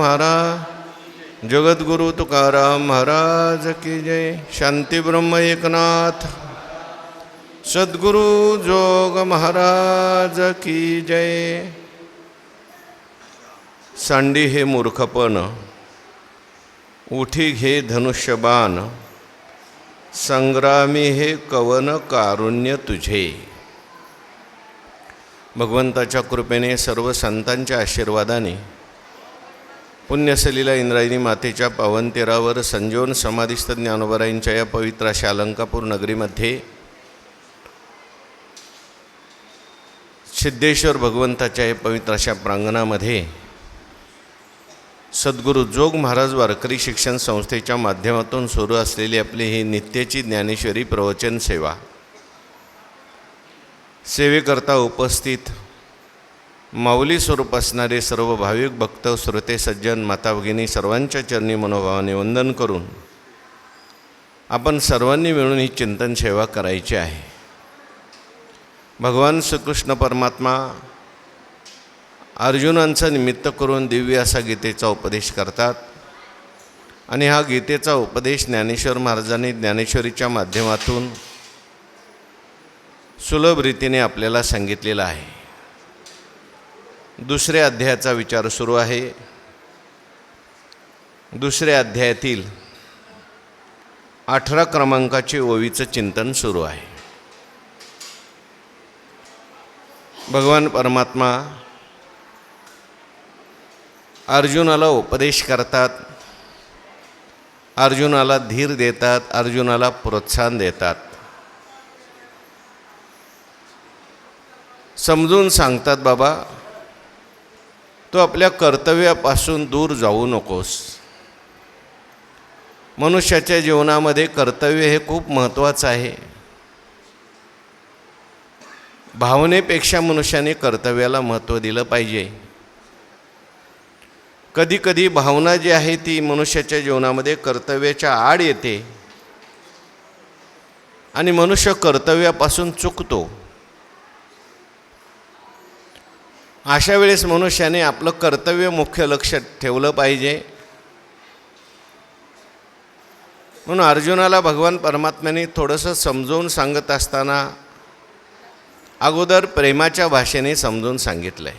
महाराज जगद्गुरु तुकाराम महाराज की जय। शांती ब्रह्म एकनाथ सद्गुरु जोग महाराज की जय। सांडी हे मूर्खपण, उठी घे धनुष्यबाण, संग्रामी हे कवन कारुण्य तुझे। भगवंताच्या कृपेने सर्व संतांच्या आशीर्वादाने पुण्यसलीला इंद्रायणी मातेच्या पावन तीरावर संजीवन समाधिस्थ ज्ञानोबरायांच्या या पवित्र अशा अलंकापूर नगरीमध्ये सिद्धेश्वर भगवंताच्या या पवित्र अशा प्रांगणामध्ये सद्गुरू जोग महाराज वारकरी शिक्षण संस्थेच्या माध्यमातून सुरू असलेली आपली ही नित्याची ज्ञानेश्वरी प्रवचन सेवेकरता उपस्थित माऊली स्वरूप असणारे सर्व भाविक भक्त श्रोते सज्जन माता भगिनी सर्वांच्या चरणी मनोभावाने वंदन करून आपण सर्वांनी मिळून ही चिंतन सेवा करायची आहे। भगवान श्रीकृष्ण परमात्मा अर्जुनांचा निमित्त करून दिव्य असा गीतेचा उपदेश करतात आणि हा गीतेचा उपदेश ज्ञानेश्वर महाराजांनी ज्ञानेश्वरीच्या माध्यमातून सुलभ रीतीने आपल्याला सांगितलेला आहे। दुसऱ्या अध्यायाचा विचार सुरू आहे। दुसऱ्या अध्यायातील 18 क्रमांकाचे ओवीचं चिंतन सुरू आहे। भगवान परमात्मा अर्जुनाला उपदेश करतात, अर्जुनाला धीर देतात, अर्जुनाला प्रोत्साहन देतात, समजून सांगतात, बाबा तो आपल्या कर्तव्यापासून दूर जाऊ नकोस। मनुष्याच्या जीवनामध्ये कर्तव्य हे खूप महत्त्वाचं आहे। भावनेपेक्षा मनुष्याने कर्तव्याला महत्त्व दिलं पाहिजे। कधी कधी भावना जी आहे ती मनुष्याच्या जीवनामध्ये कर्तव्याच्या आड येते आणि मनुष्य कर्तव्यापासून चुकतो। अशा वेळेस मनुष्याने आपलं कर्तव्य मुख्य लक्ष ठेवलं पाहिजे। म्हणून अर्जुनाला भगवान परमात्म्याने थोडंसं समजावून सांगत असताना अगोदर प्रेमाच्या भाषेने समजून सांगितलं आहे।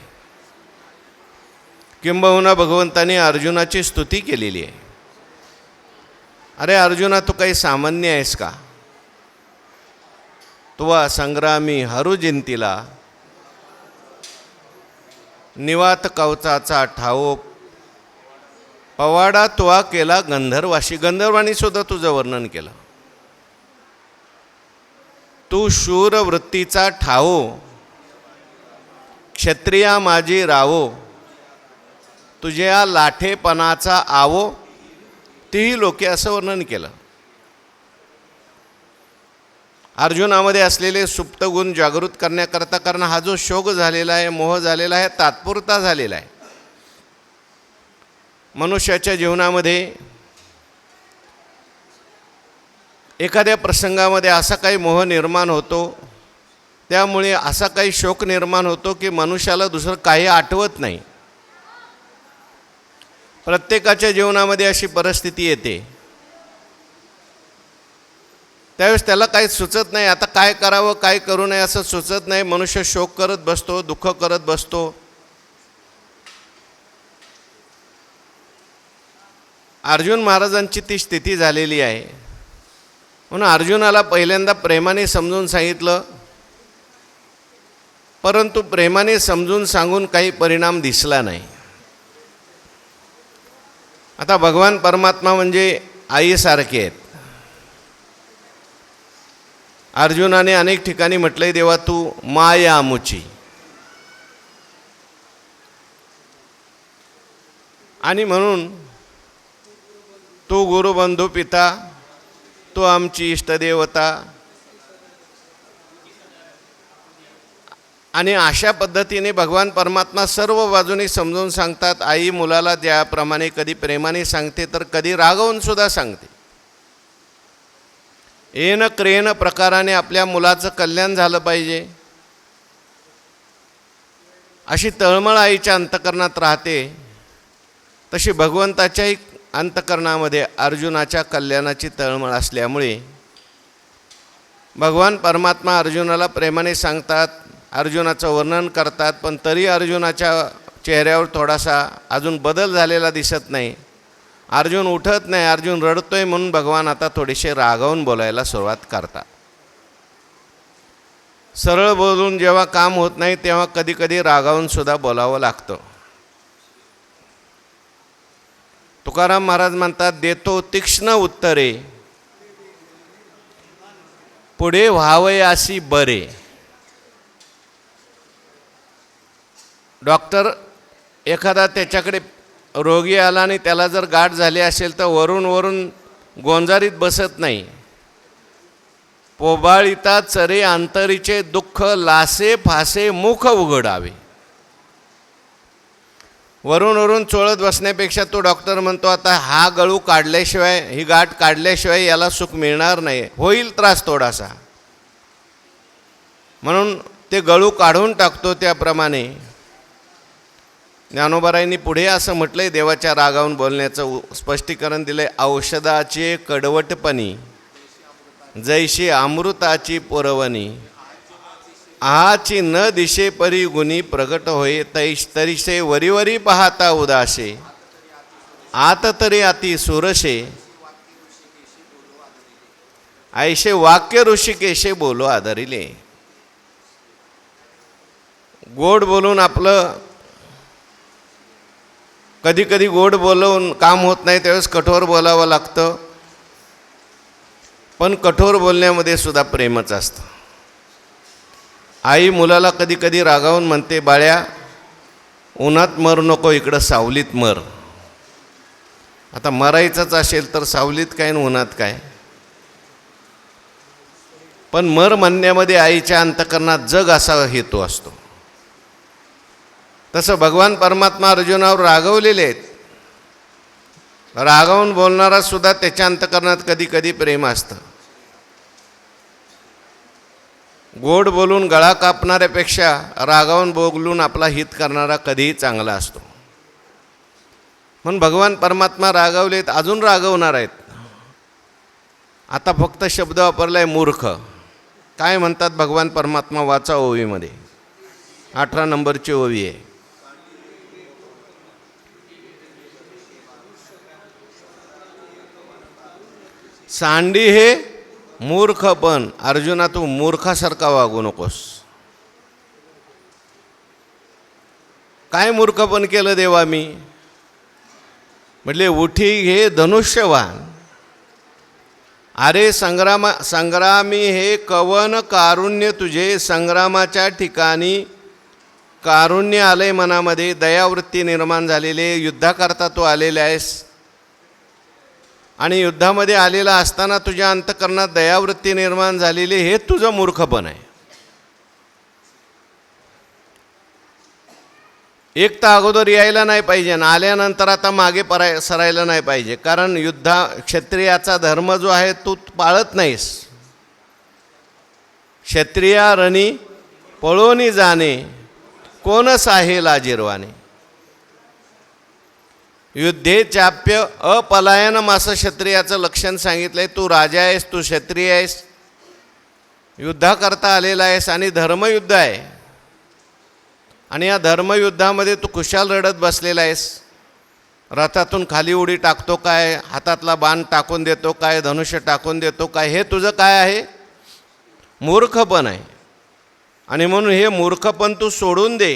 किंबहुना भगवंताने अर्जुनाची स्तुती केलेली आहे। अरे अर्जुना, तू काही सामान्य आहेस का? तुवा संग्रामी हरू जिंतीला, निवात कवचाचा ठावो, पवाडा तुवा केला गंधर्वाशी। गंधर्वांनी सुद्धा तुझं वर्णन केलं। तू शूर वृत्तीचा ठावो, क्षत्रिया माझी रावो, तुझ्या लाठेपणाचा आवो, तीही लोके असं वर्णन केलं। अर्जुनामध्ये असलेले सुप्त गुण जागृत करण्याकरता, कारण हा जो शोक झालेला आहे, मोह झालेला आहे, तात्पुरता झालेला आहे। मनुष्याच्या जीवनामध्ये एखाद्या प्रसंगामध्ये असा काही मोह निर्माण होतो, त्यामुळे असा काही शोक निर्माण होतो की मनुष्याला दुसरं काही आठवत नाही। प्रत्येकाच्या जीवनामध्ये अशी परिस्थिती येते, त्यावेळेस त्याला काही सुचत नाही, आता काय करावं काय करू नये असं सुचत नाही। मनुष्य शोक करत बसतो, दुःख करत बसतो। अर्जुन महाराजांची ती स्थिती झालेली आहे। म्हणून अर्जुनाला पहिल्यांदा प्रेमाने समजून सांगितलं, परंतु प्रेमाने समजून सांगून काही परिणाम दिसला नाही। आता भगवान परमात्मा म्हणजे आईसारखे आहेत। अर्जुनाने अनेक ठिकाणी म्हटलंय, देवा तू माया आमुची, आणि म्हणून तू गुरुबंधू पिता, तू आमची इष्टदेवता, आणि अशा पद्धतीने भगवान परमात्मा सर्व बाजूने समजावून सांगतात। आई मुलाला ज्याप्रमाणे कधी प्रेमाने सांगते तर कधी रागवून सुद्धा सांगते। येन क्रेन प्रकाराने आपल्या मुलाचं कल्याण झालं पाहिजे अशी तळमळ आईच्या अंतकरणात राहते। तशी भगवंताच्याही अंतकरणामध्ये अर्जुनाच्या कल्याणाची तळमळ असल्यामुळे भगवान परमात्मा अर्जुनाला प्रेमाने सांगतात, अर्जुनाचं वर्णन करतात, पण तरी अर्जुनाच्या चेहऱ्यावर थोडासा अजून बदल झालेला दिसत नाही. अर्जुन उठत नाही, अर्जुन रडतोय, म्हणून भगवान आता थोडेसे रागावून बोलायला सुरुवात करतात. सरळ बोलून जेव्हा काम होत नाही तेव्हा कधी कधी रागावून सुद्धा बोलावं लागतं. तुकाराम महाराज म्हणतात, देतो तीक्ष्ण उत्तरे पुढे व्हावयासी बरे. डॉक्टर एखादा त्याच्याकडे रोगी आला आणि त्याला जर गाठ झाली असेल तर वरून वरून गोंजारीत बसत नाही. पोबाळिता चरे अंतरीचे दुःख लासे फासे मुख उघडावे. वरून वरून चोळत बसण्यापेक्षा तो डॉक्टर म्हणतो, आता हा गळू काढल्याशिवाय, ही गाठ काढल्याशिवाय याला सुख मिळणार नाही, होईल त्रास थोडासा, म्हणून ते गळू काढून टाकतो. त्याप्रमाणे ज्ञानोबारायांनी पुढे असं म्हटलंय, देवाच्या रागावून बोलण्याचं स्पष्टीकरण दिलंय. औषधाचे कडवटपणी जैशी अमृताची पुरवणी, आहाची न दिशे परी गुणी प्रगट होय, तरीसे वरीवरी पाहता उदासे, आत तरी अति सुरसे, ऐशे वाक्य ऋषिकेशे बोलो आदरिले. गोड बोलून आपलं, कधी कधी गोड बोलून काम होत नाही त्यावेळेस कठोर बोलावं लागतं, पण कठोर बोलण्यामध्ये सुद्धा प्रेमच असतं. आई मुलाला कधी कधी रागावून म्हणते, बाळ्या उन्हात मरू नको, इकडं सावलीत मर. आता मरायचंच असेल तर सावलीत काय आणि उन्हात काय, पण मर म्हणण्यामध्ये आईच्या अंतकरणात जग असा हेतू असतो. तसं भगवान परमात्मा अर्जुनावर रागवलेले आहेत. रागावून बोलणारा सुद्धा त्याच्या अंतकरणात कधी कधी प्रेम असतं. गोड बोलून गळा कापणाऱ्यापेक्षा रागावून बोलून आपला हित करणारा कधीही चांगला असतो. म्हणून भगवान परमात्मा रागावलेत, अजून रागवणार आहेत. आता फक्त शब्द वापरलाय मूर्ख. काय म्हणतात भगवान परमात्मा, वाचा ओवीमध्ये 18 नंबरची ओवी आहे. सांडी हे मूर्खपण. अर्जुना, तू मूर्खासारखा वागू नकोस. काय मूर्खपण केलं देवा मी? म्हटले, उठी घे धनुष्यवान. अरे संग्रामी हे कवन कारुण्य तुझे. संग्रामाच्या ठिकाणी कारुण्य आलंय मनामध्ये, दयावृत्ती निर्माण झालेले, युद्धाकरता तू आलेला आहेस. आणि युद्धामध्ये आलेला असताना तुझ्या अंतकरणात दयावृत्ती निर्माण झालेली, हे तुझं मूर्खपण आहे. एक तर अगोदर यायला नाही पाहिजे आणि आल्यानंतर आता मागे सरायला नाही पाहिजे. कारण क्षत्रियाचा धर्म जो आहे तू पाळत नाहीस. क्षत्रिया रणी पळोनी जाणे, कोण साहे लाजिरवाने. युद्धे चाप्य अपलायनम असं क्षत्रियाचं लक्षण सांगितलंय. तू राजा आहेस, तू क्षत्रिय आहेस, युद्धाकरता आलेला आहेस आणि धर्मयुद्ध आहे. आणि या धर्मयुद्धामध्ये तू कुशाल रडत बसलेला आहेस. रथातून खाली उडी टाकतो काय, हातातला बाण टाकून देतो काय, धनुष्य टाकून देतो काय, हे तुझं काय आहे? मूर्खपण आहे. आणि म्हणून हे मूर्खपण तू सोडून दे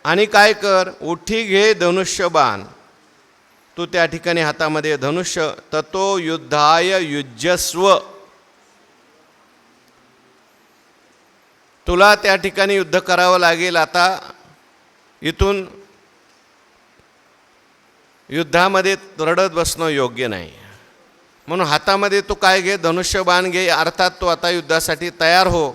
आणि काय कर, उठी घे धनुष्यबाण. तू त्या ठिकाणी हातामध्ये धनुष्य, ततो युद्धाय युज्यस्व. तुला त्या ठिकाणी युद्ध करावं लागेल. आता इथून युद्धामध्ये रडत बसणं योग्य नाही. म्हणून हातामध्ये तू काय घे, धनुष्यबाण घे. अर्थात तू आता युद्धासाठी तयार हो.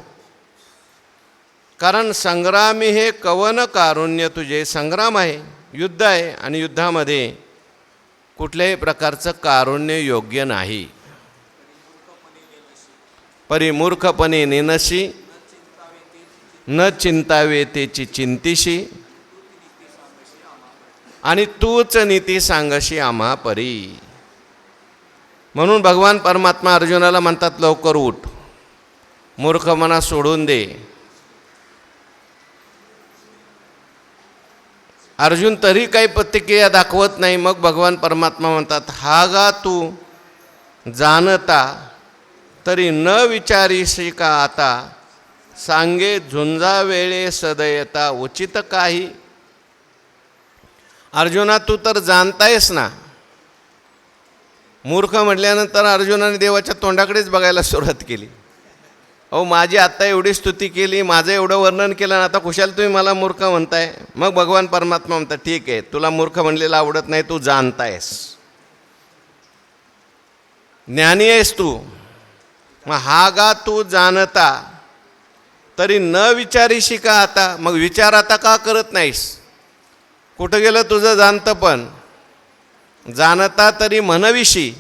कारण संग्रामी हे कवन कारुण्य तुझे. संग्राम आहे, युद्ध आहे, आणि युद्धामध्ये कुठल्याही प्रकारचं कारुण्य योग्य नाही. परिमूर्खपणे नेनशी, न चिंतावे तेची चिंतिशी. आणि तूच नीती सांगशी आम्हा परी. म्हणून भगवान परमात्मा अर्जुनाला म्हणतात, लवकर उठ, मूर्खपणा सोडून दे. अर्जुन तरी काही प्रतिक्रिया दाखवत नाही. मग भगवान परमात्मा म्हणतात, हा गा तू जाणता तरी न विचारीशी का आता, सांगे झुंजा वेळे सदयता उचित काही. अर्जुना, तू तर जाणतायस ना. मूर्ख म्हटल्यानंतर अर्जुनाने देवाच्या तोंडाकडेच बघायला सुरुवात केली. अहो, माझी आत्ता एवढी स्तुती केली, माझं एवढं वर्णन केलं, आता कुशाल तुम्ही मला मूर्ख म्हणताय. मग भगवान परमात्मा म्हणतात, ठीक आहे, तुला मूर्ख म्हणलेलं आवडत नाही, तू जाणतायस, ज्ञानी आहेस तू. मग हा गा तू जाणता तरी न विचारीशी का आता. मग विचार आता का करत नाहीस. कुठं गेलं तुझं जाणतं पण. जाणता तरी म्हणविशी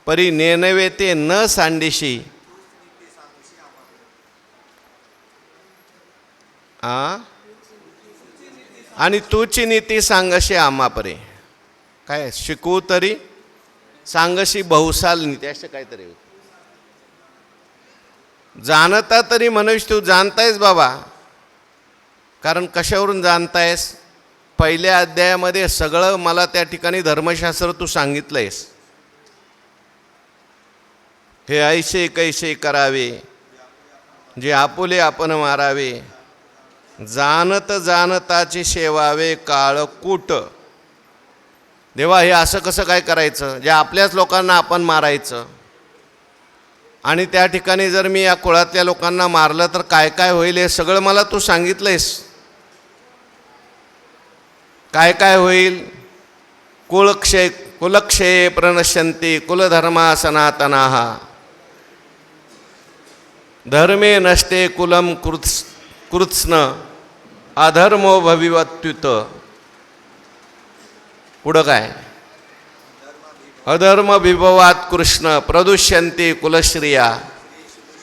परी नेनवे ते न सांडिशी. आणि तूची नीती सांगशी आम्हा परी. काय शिकू तरी सांगशी बहुसाल नीती, असं काहीतरी. जाणता तरी म्हणूस तू जाणतायस बाबा. कारण कशावरून जाणतायस. पहिल्या अध्यायामध्ये सगळं मला त्या ठिकाणी धर्मशास्त्र तू सांगितलंयस. हे ऐसे कैसे करावे, जे आपुले आपण मारावे, जाणत जाणताची सेवावे काळकूट. देवा, हे असं कसं काय करायचं, जे आपल्याच लोकांना आपण मारायचं. आणि त्या ठिकाणी जर मी या कुळातल्या लोकांना मारलं तर काय काय होईल, हे सगळं मला तू सांगितलंयस. काय काय होईल. कुलक्षये प्रणश्यन्ति कुलधर्मा सनातनाः, धर्मे नष्टे कुलम कृत्स्न अधर्मो भविवत्युत. पुढं काय. अधर्म विभवात कृष्ण प्रदुष्यन्ति कुलश्रिया,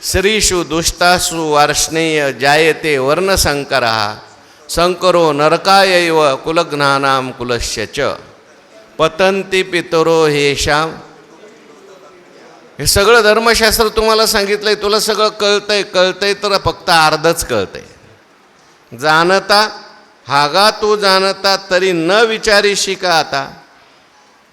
स्त्रीषु दुष्टासु वार्ष्णेय जायते वर्णसंकरः, संकरो नरकायैव कुलघ्नानां कुलस्य च पतन्ति पितरो हेषां. हे सगळं धर्मशास्त्र तुम्हाला सांगितलंय. तुला सगळं कळतंय तर फक्त अर्धच कळतंय. जाणता हागा तू जाणता तरी न विचारीशी का आता.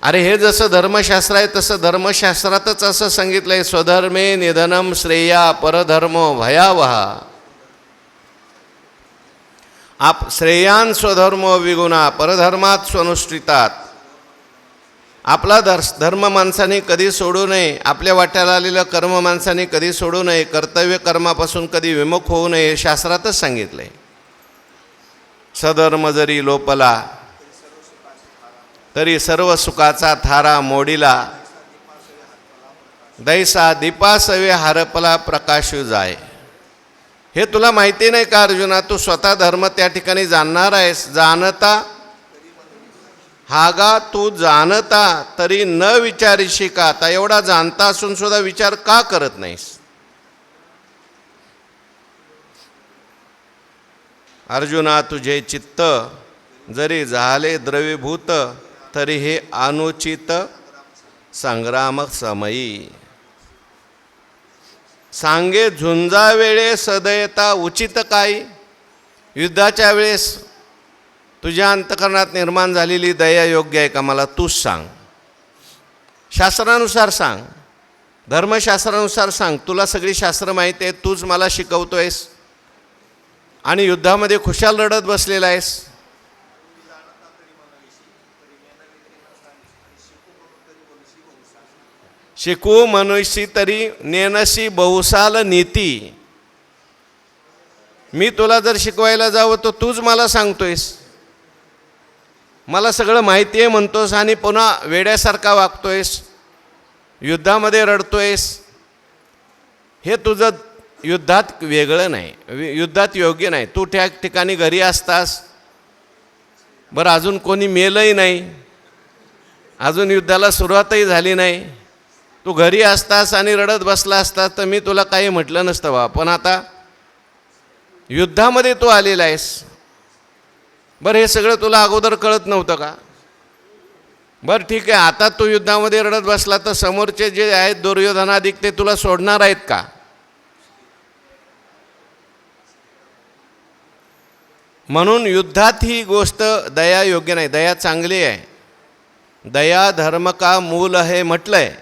अरे, हे जसं धर्मशास्त्र आहे तसं धर्मशास्त्रातच असं सांगितलंय, स्वधर्मे निधनम श्रेया परधर्मो भयावहा. आप श्रेयान स्वधर्मो विगुणा परधर्मात स्वनुष्ठितात. आपला धर्म माणसाने कधी सोडू नये. आपल्या वाट्याला आलेलं कर्म माणसाने कधी सोडू नये. कर्तव्य कर्मापासून कधी विमुख होऊ नये, हे शास्त्रातच सांगितलंय. सधर्म जरी लोपला तरी सर्व सुखाचा थारा मोडीला, दैसा दीपासवे हरपला प्रकाशू जाय. हे तुला माहिती नाही का अर्जुना. तू स्वतः धर्म त्या ठिकाणी जाणणार आहेस. जाणता हागा तू जाणता तरी न विचारीशी का आता. एवढा जाणता असून सुद्धा विचार का करत नाहीस. अर्जुना, तुझे चित्त जरी झाले द्रवीभूत तरी हे अनुचित संग्राम समयी. सांगे झुंजा वेळे सदयता उचित काही. युद्धाच्या वेळेस तुझ्या अंतकरणात निर्माण झालेली दया योग्य आहे का, मला तूच सांग. शास्त्रानुसार सांग, धर्मशास्त्रानुसार सांग. तुला सगळी शास्त्र माहिती आहे, तूच मला शिकवतोयस आणि युद्धामध्ये खुशाल लढत बसलेला आहेस. शिकू मनुष्य तरी नेनसी बहुसाल नीती. मी तुला जर शिकवायला जावं तर तूच मला सांगतोयस. मला सगळं माहिती आहे म्हणतोस आणि पुन्हा वेड्यासारखा वागतोयस, युद्धामध्ये रडतोयस. हे तुझं युद्धात वेगळं नाही, युद्धात योग्य नाही. तू त्या ठिकाणी घरी असतास. बरं, अजून कोणी मेलंही नाही, अजून युद्धाला सुरुवातही झाली नाही. तू घरी असतास आणि रडत बसला असतास तर मी तुला काही म्हटलं नसतं बा. पण आता युद्धामध्ये तू आलेला आहेस. बरं हे सगळं तुला अगोदर कळत नव्हतं का? बरं ठीक आहे, आता तू युद्धामध्ये रडत बसला तर समोरचे जे आहेत दुर्योधनादिक ते तुला सोडणार आहेत का? म्हणून युद्धात ही गोष्ट दया योग्य नाही. दया चांगली आहे. दया धर्म का मूल है म्हटलंय.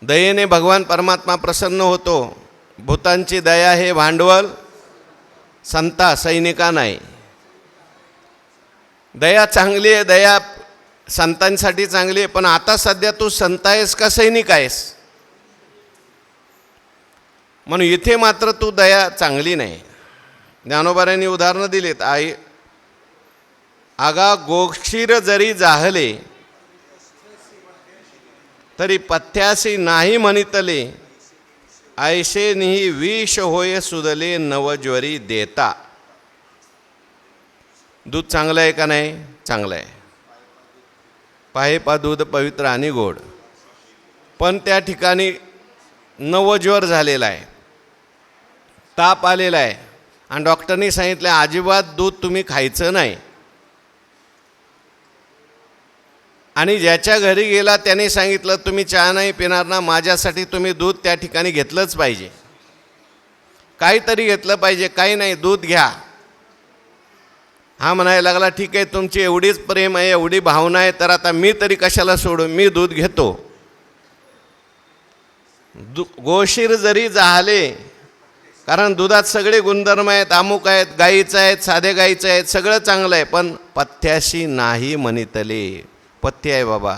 दयेने भगवान परमात्मा प्रसन्न होतो. भूतांची दया हे भांडवल संता सैनिका नाही. दया चांगली आहे, दया संतांसाठी चांगली आहे, पण आता सध्या तू संत आहेस का सैनिक आहेस? म्हणून इथे मात्र तू दया चांगली नाही. ज्ञानोबारांनी उदाहरणं दिलीत. आगा गोक्षीर जरी जाहले तरी पथ्यासी नाही म्हणितले, ऐसे निही विष होय सुदले नवज्वरी देता. दूध चांगलं आहे का नाही? चांगलं आहे. पाहे पा दूध पवित्र आणि गोड. पण त्या ठिकाणी नवज्वर झालेला आहे, ताप आलेला आहे आणि डॉक्टरनी सांगितलं अजिबात दूध तुम्ही खायचं नाही. आणि ज्याच्या घरी गेला त्याने सांगितलं तुम्ही चहा नाही पिणार ना, माझ्यासाठी तुम्ही दूध त्या ठिकाणी घेतलंच पाहिजे, काहीतरी घेतलं पाहिजे. काही नाही, दूध घ्या. हा म्हणायला लागला ठीक आहे, तुमची एवढीच प्रेम आहे, एवढी भावना आहे, तर आता मी तरी कशाला सोडू, मी दूध घेतो. गोशीर जरी जाहले, कारण दुधात सगळे गुणधर्म आहेत, अमुक आहेत, गाईचं आहेत, साधे गाईचं आहेत, सगळं चांगलं आहे, पण पथ्याशी नाही म्हणितले. पथ्य आहे बाबा.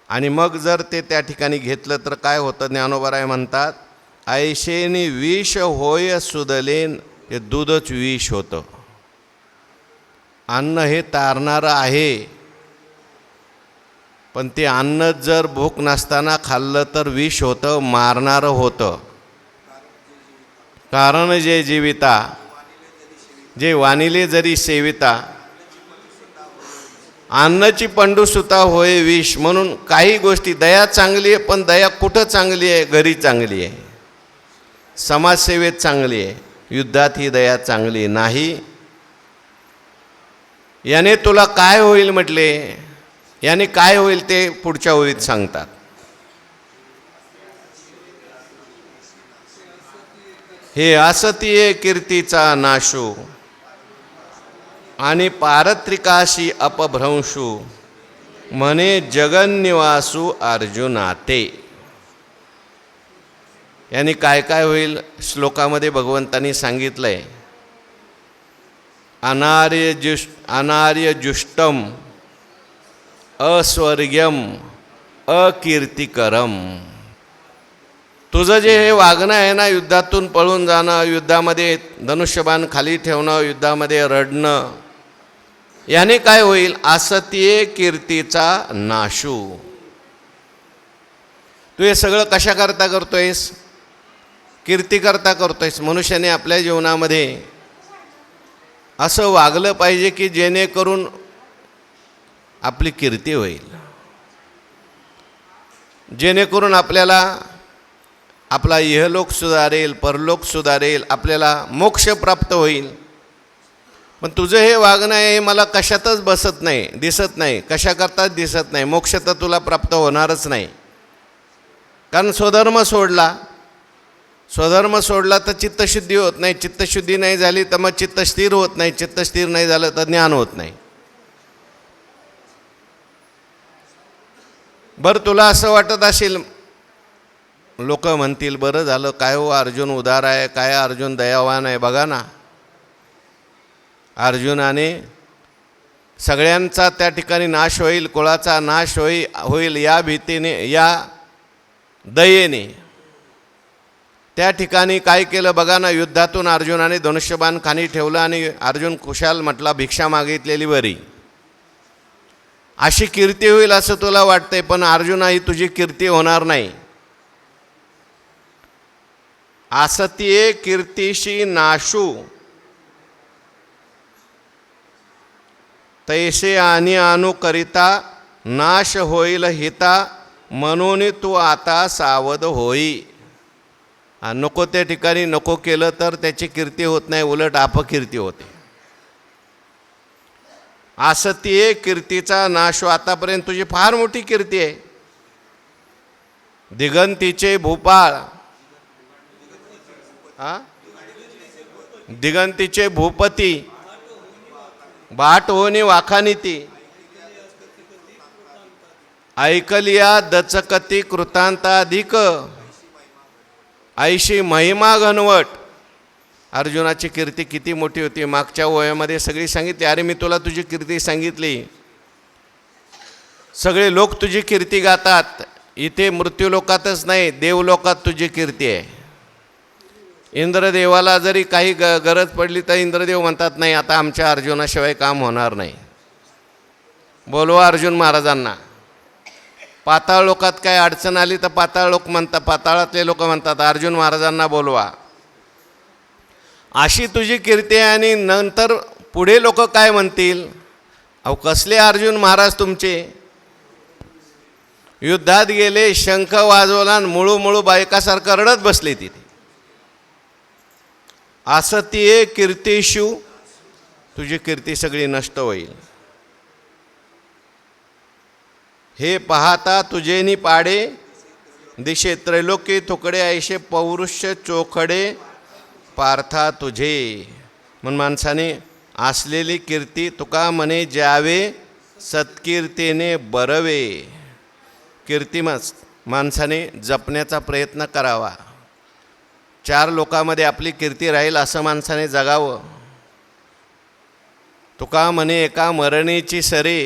आणि मग जर ते त्या ठिकाणी घेतलं तर काय होतं? ज्ञानोबाराय म्हणतात ऐशेनी विष होय सुदलेन. हे दूधच विष होतं. अन्न हे तारणारं आहे, पण ते अन्न जर भूक नसताना खाल्लं तर विष होतं, मारणारं होतं. कारण जे जीविता, जे वानिले जरी सेविता, अन्नाची पंडूसुता होय विष. म्हणून काही गोष्टी दया चांगली आहे, पण दया कुठं चांगली आहे? घरी चांगली आहे, समाजसेवेत चांगली आहे, युद्धात ही दया चांगली नाही. याने तुला काय होईल म्हटले, याने काय होईल ते पुढच्या ओळीत सांगतात. हे असतीये कीर्तीचा नाशू आणि पारत्रिकाशी अपभ्रंशू, म्हणे जगन्निवासू अर्जुनाते. यांनी काय काय होईल श्लोकामध्ये भगवंतांनी सांगितलंय. अनार्यजुष्टम अस्वर्ग्यम अकीर्तिकरम. तुझं जे हे वागणं आहे ना, युद्धातून पळून जाणं, युद्धामध्ये धनुष्यबाण खाली ठेवणं, युद्धामध्ये रडणं, याने काय होईल? असतीये कीर्तीचा नाशू. तू हे सगळं कशाकरता करतोयस? कीर्तीकरता करतोयस. मनुष्याने आपल्या जीवनामध्ये असं वागलं पाहिजे की जेणेकरून आपली कीर्ती होईल, जेणेकरून आपल्याला आपला इहलोक सुधारेल, परलोक सुधारेल, आपल्याला मोक्ष प्राप्त होईल. पण तुझं हे वागणं आहे हे मला कशातच बसत नाही, दिसत नाही, कशाकरताच दिसत नाही. मोक्ष तर तुला प्राप्त होणारच नाही. कारण स्वधर्म सोडला तर चित्तशुद्धी होत नाही. चित्तशुद्धी नाही झाली तर मग चित्त स्थिर होत नाही. चित्त स्थिर नाही झालं तर ज्ञान होत नाही. बरं तुला असं वाटत असेल, लोक म्हणतील बरं झालं काय हो, अर्जुन उदार आहे, काय अर्जुन दयावान आहे. बघा ना, अर्जुनाने सगळ्यांचा त्या ठिकाणी नाश होईल, कुळाचा नाश होईल या भीतीने, या दयेने त्या ठिकाणी काय केलं बघा ना. युद्धातून अर्जुनाने धनुष्यबाण खाली ठेवलं आणि अर्जुन खुशाल म्हटला भिक्षा मागितलेली बरी. अशी कीर्ती होईल असं तुला वाटतंय, पण अर्जुना ही तुझी कीर्ती होणार नाही. असतीये कीर्तीशी नाशू, तैसे आणि अनुकरिता नाश होईल हिता, म्हणून तू आता सावध होई. नको त्या ठिकाणी नको केलं तर त्याची कीर्ती होत नाही, उलट अपकीर्ती होते. आसतीये कीर्तीचा नाश. आतापर्यंत तुझी फार मोठी कीर्ती आहे. दिगंतीचे भूपाळ, दिगंतीचे भूपती, बाट होणे वाखानिती, ऐकलिया दचकती कृतांताधिक, ऐशी महिमा घनवट. अर्जुनाची कीर्ती किती मोठी होती. मागच्या वयामध्ये सगळी सांगितली. अरे मी तुला तुझी कीर्ती सांगितली. सगळे लोक तुझी कीर्ती गातात. इथे मृत्यूलोकातच नाही, देवलोकात तुझी कीर्ती आहे. इंद्रदेवाला जरी काही गरज पडली तर इंद्रदेव म्हणतात नाही, आता आमच्या अर्जुनाशिवाय काम होणार नाही, बोलवा अर्जुन महाराजांना. पाताळ लोकात काय अडचण आली तर पाताळातले लोक म्हणतात अर्जुन महाराजांना बोलवा. अशी तुझी कीर्ती आहे. आणि नंतर पुढे लोक काय म्हणतील, अहो कसले अर्जुन महाराज तुमचे, युद्धात गेले, शंख वाजवला, मुळू बायकासारखं रडत बसले तिथे. आसतीये कीर्तिषु, तुझी कीर्ती सगळी नष्ट होईल. हे पाहता तुझेनी पाडे, दिशे त्रैलोकी तुकडे, ऐशे पौरुष्य चोखडे पार्था तुझे. म्हणून माणसाने असलेली कीर्ती तुका म्हणे ज्यावे, सत्कीर्तीने बरवे. कीर्ती माणसाने जपण्याचा प्रयत्न करावा. 4 लोकांमध्ये आपली कीर्ती राहील असं माणसाने जगावं. तुका म्हणे एका मरणीची सरे,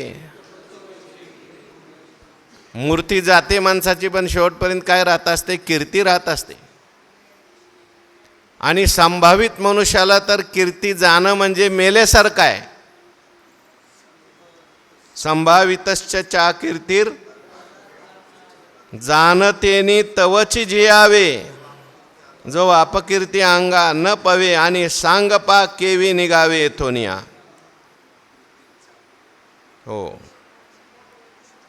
मूर्ती जाते माणसाची पण शेवटपर्यंत काय राहत असते, कीर्ती राहत असते. आणि संभावित मनुष्याला तर कीर्ती जाणं म्हणजे मेल्यासारखं आहे. संभावितश्च चा कीर्तीर जाणतेनी तवची जियावे, जो अपकीर्ती अंगा न पवे, आणि सांगपा केवी निघावे थोनिया. हो,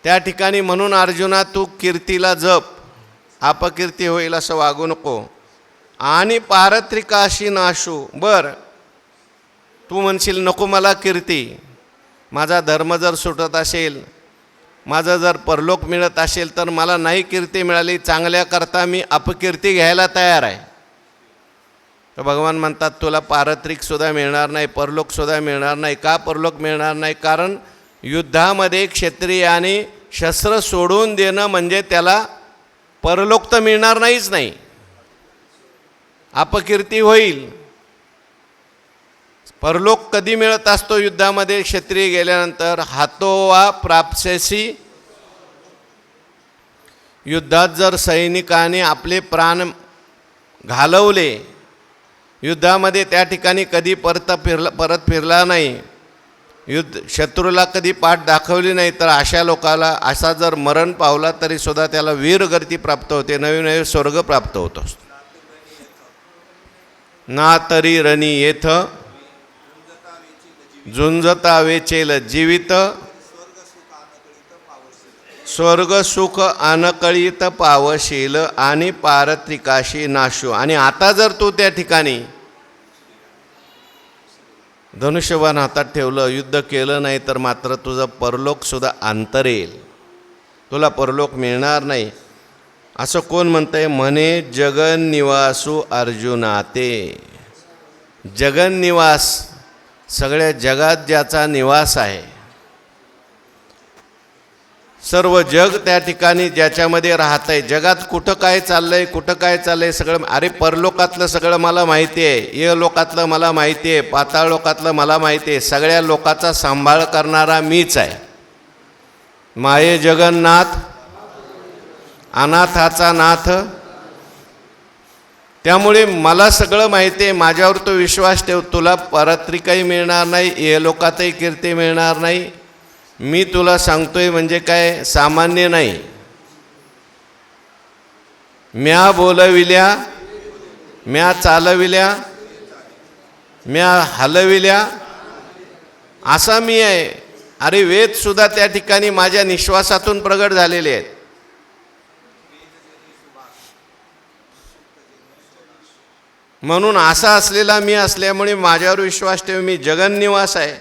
त्या ठिकाणी म्हणून अर्जुना तू कीर्तीला जप, अपकीर्ती होईल असं वागू नको. आणि पारत्रिकाशी नाशू. बर, तू म्हणशील नको मला कीर्ती, माझा धर्म जर सुटत असेल, माझं जर परलोक मिळत असेल तर मला नाही कीर्ती मिळाली, चांगल्याकरता मी अपकीर्ती घ्यायला तयार आहे. तर भगवान म्हणतात तुला पारत्रिकसुद्धा मिळणार नाही, परलोकसुद्धा मिळणार नाही. का परलोक मिळणार नाही? कारण युद्धामध्ये क्षत्रियाने शस्त्र सोडून देणं म्हणजे त्याला परलोक तर मिळणार नाहीच नाही, अपकीर्ती होईल. परलोक कधी मिळत असतो युद्धामध्ये? क्षत्रिय गेल्यानंतर. हातोवा प्राप्स्यसी. युद्धात जर सैनिकाने आपले प्राण घालवले युद्धामध्ये, त्या ठिकाणी कधी परत फिरला नाही, शत्रूला कधी पाठ दाखवली नाही, तर अशा लोकाला असा जर मरण पावला तरी सुद्धा त्याला वीरगती प्राप्त होते, नवीन स्वर्ग प्राप्त होतो. ना तरी रणी येथ झुंजता वेचेल जीवित, स्वर्ग सुख अनकळीत पावशील, आणि पारत्रिकाशी नाशू. आणि आता जर तू त्या ठिकाणी धनुष्यबाण हातात ठेवलं, युद्ध केलं नाही, तर मात्र तुझं परलोकसुद्धा अंतरेल, तुला परलोक मिळणार नाही. असं कोण म्हणतंय? म्हणे जगन्निवासू अर्जुनाते. जगन्निवास, सगळ्या जगात ज्याचा निवास आहे, सर्व जग त्या ठिकाणी ज्याच्यामध्ये राहत आहे. जगात कुठं काय चाललंय, कुठं काय चाललंय सगळं, अरे परलोकातलं सगळं मला माहिती आहे, ये लोकातलं मला माहिती आहे, पाताळ लोकातलं मला माहिती आहे. सगळ्या लोकाचा सांभाळ करणारा मीच आहे. माये जगन्नाथ, अनाथाचा नाथ. त्यामुळे मला सगळं माहिती आहे, माझ्यावर तो विश्वास ठेव. तुला पारत्रिकही मिळणार नाही, ये लोकातही कीर्ती मिळणार नाही. मी तुला सांगतोय म्हणजे काय सामान्य नाही. म्या बोलविल्या, म्या चालविल्या, म्या हलविल्या, असा मी आहे. अरे वेदसुद्धा त्या ठिकाणी माझ्या निश्वासातून प्रगट झालेले आहेत. म्हणून असा असलेला मी असल्यामुळे माझ्यावर विश्वास ठेव. मी जगन्निवास आहे.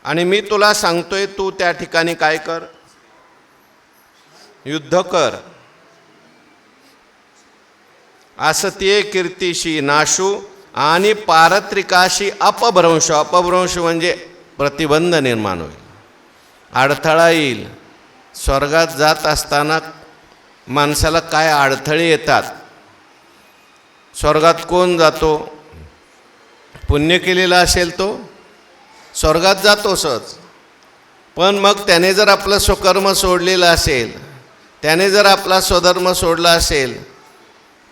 आणि मी तुला सांगतोय तू त्या ठिकाणी काय कर, युद्ध कर. असत्ये कीर्तीशी नाशू आणि पारत्रिकाशी अपभ्रंश. अपभ्रंश म्हणजे प्रतिबंध निर्माण होईल, अडथळा येईल. स्वर्गात जात असताना माणसाला काय अडथळे येतात. स्वर्गात कोण जातो? पुण्य केलेला असेल तो स्वर्गात जातो सहज. पण मग त्याने जर आपलं स्वकर्म सोडलेलं असेल, त्याने जर आपला स्वधर्म सोडला असेल,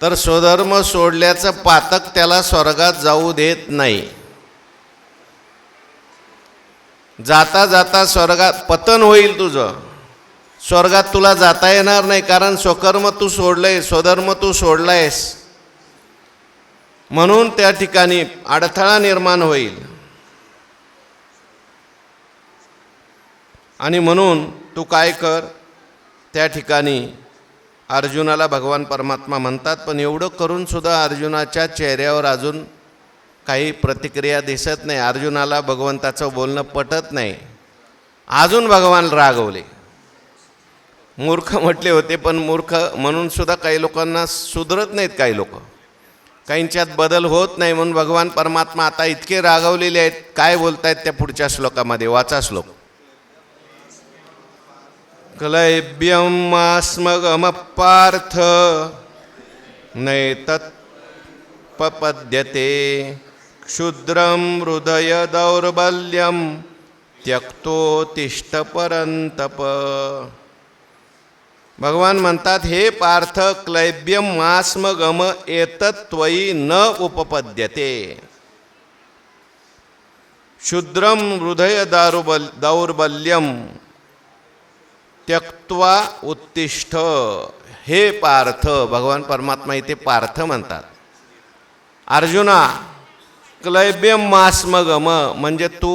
तर स्वधर्म सोडल्याचं पातक त्याला स्वर्गात जाऊ देत नाही. जाता जाता स्वर्गात पतन होईल तुझं. स्वर्गात तुला जाता येणार नाही, कारण स्वकर्म तू सोडलंय, स्वधर्म तू सोडलायस. म्हणून त्या ठिकाणी अडथळा निर्माण होईल. आणि म्हणून तू काय कर, त्या ठिकाणी अर्जुनाला भगवान परमात्मा म्हणतात. पण एवढं करून सुद्धा अर्जुनाच्या चेहऱ्यावर अजून काही प्रतिक्रिया दिसत नाही. अर्जुनाला भगवंताचं बोलणं पटत नाही. अजून भगवान रागवले. मूर्ख म्हटले होते, पण मूर्ख म्हणून सुद्धा काही लोकांना सुधरत नाहीत. काही लोक, काहींच्यात बदल होत नाही. म्हणून भगवान परमात्मा आता इतके रागवलेले आहेत. काय बोलतायत त्या पुढच्या श्लोकामध्ये, वाचा श्लोक. क्लैब्यमास्मगम पार्थ नैतत्पपद्यते क्षुद्रं हृदय दौर्बल्यं त्यक्तोत्तिष्ठ परन्तप. भगवान म्हणतात, हे पार्थ, क्लैब्यम मास्मगम एतत्त्वयि न उपपद्यते. क्षुद्रं हृदय दौर्बल्यं त्यक्त्वा उत्तिष्ठ. हे पार्थ, भगवान परमात्मा इथे पार्थ म्हणतात. अर्जुना, क्लैब्यम मास्मगम म्हणजे तू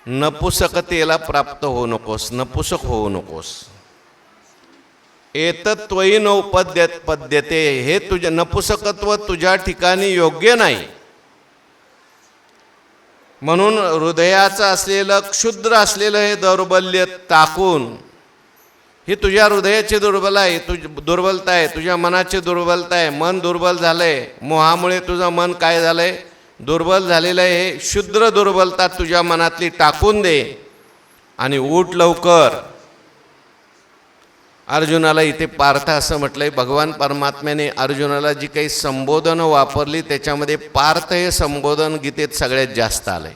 नपुसकतेला प्राप्त होऊ नकोस, नपुसक होऊ नकोस. एतत्त्वयि न उपपद्यते, हे तुझे नपुसकत्व तुझ्या ठिकाणी योग्य नाही. म्हणून हृदयाचं असलेलं, क्षुद्र असलेलं हे दौर्बल्य टाकून, ही तुझ्या हृदयाची दुर्बलता आहे, तुझ्या मनाची दुर्बलता आहे. मन दुर्बल झालंय, मोहामुळे तुझं मन काय झालंय, दुर्बल झालेलं आहे. हे क्षुद्र दुर्बलता तुझ्या मनातली टाकून दे आणि उठ लवकर. अर्जुनाला इथे पार्थ असं म्हटलंय. भगवान परमात्म्याने अर्जुनाला जी काही संबोधनं वापरली त्याच्यामध्ये पार्थ हे संबोधन गीतेत सगळ्यात जास्त आलंय.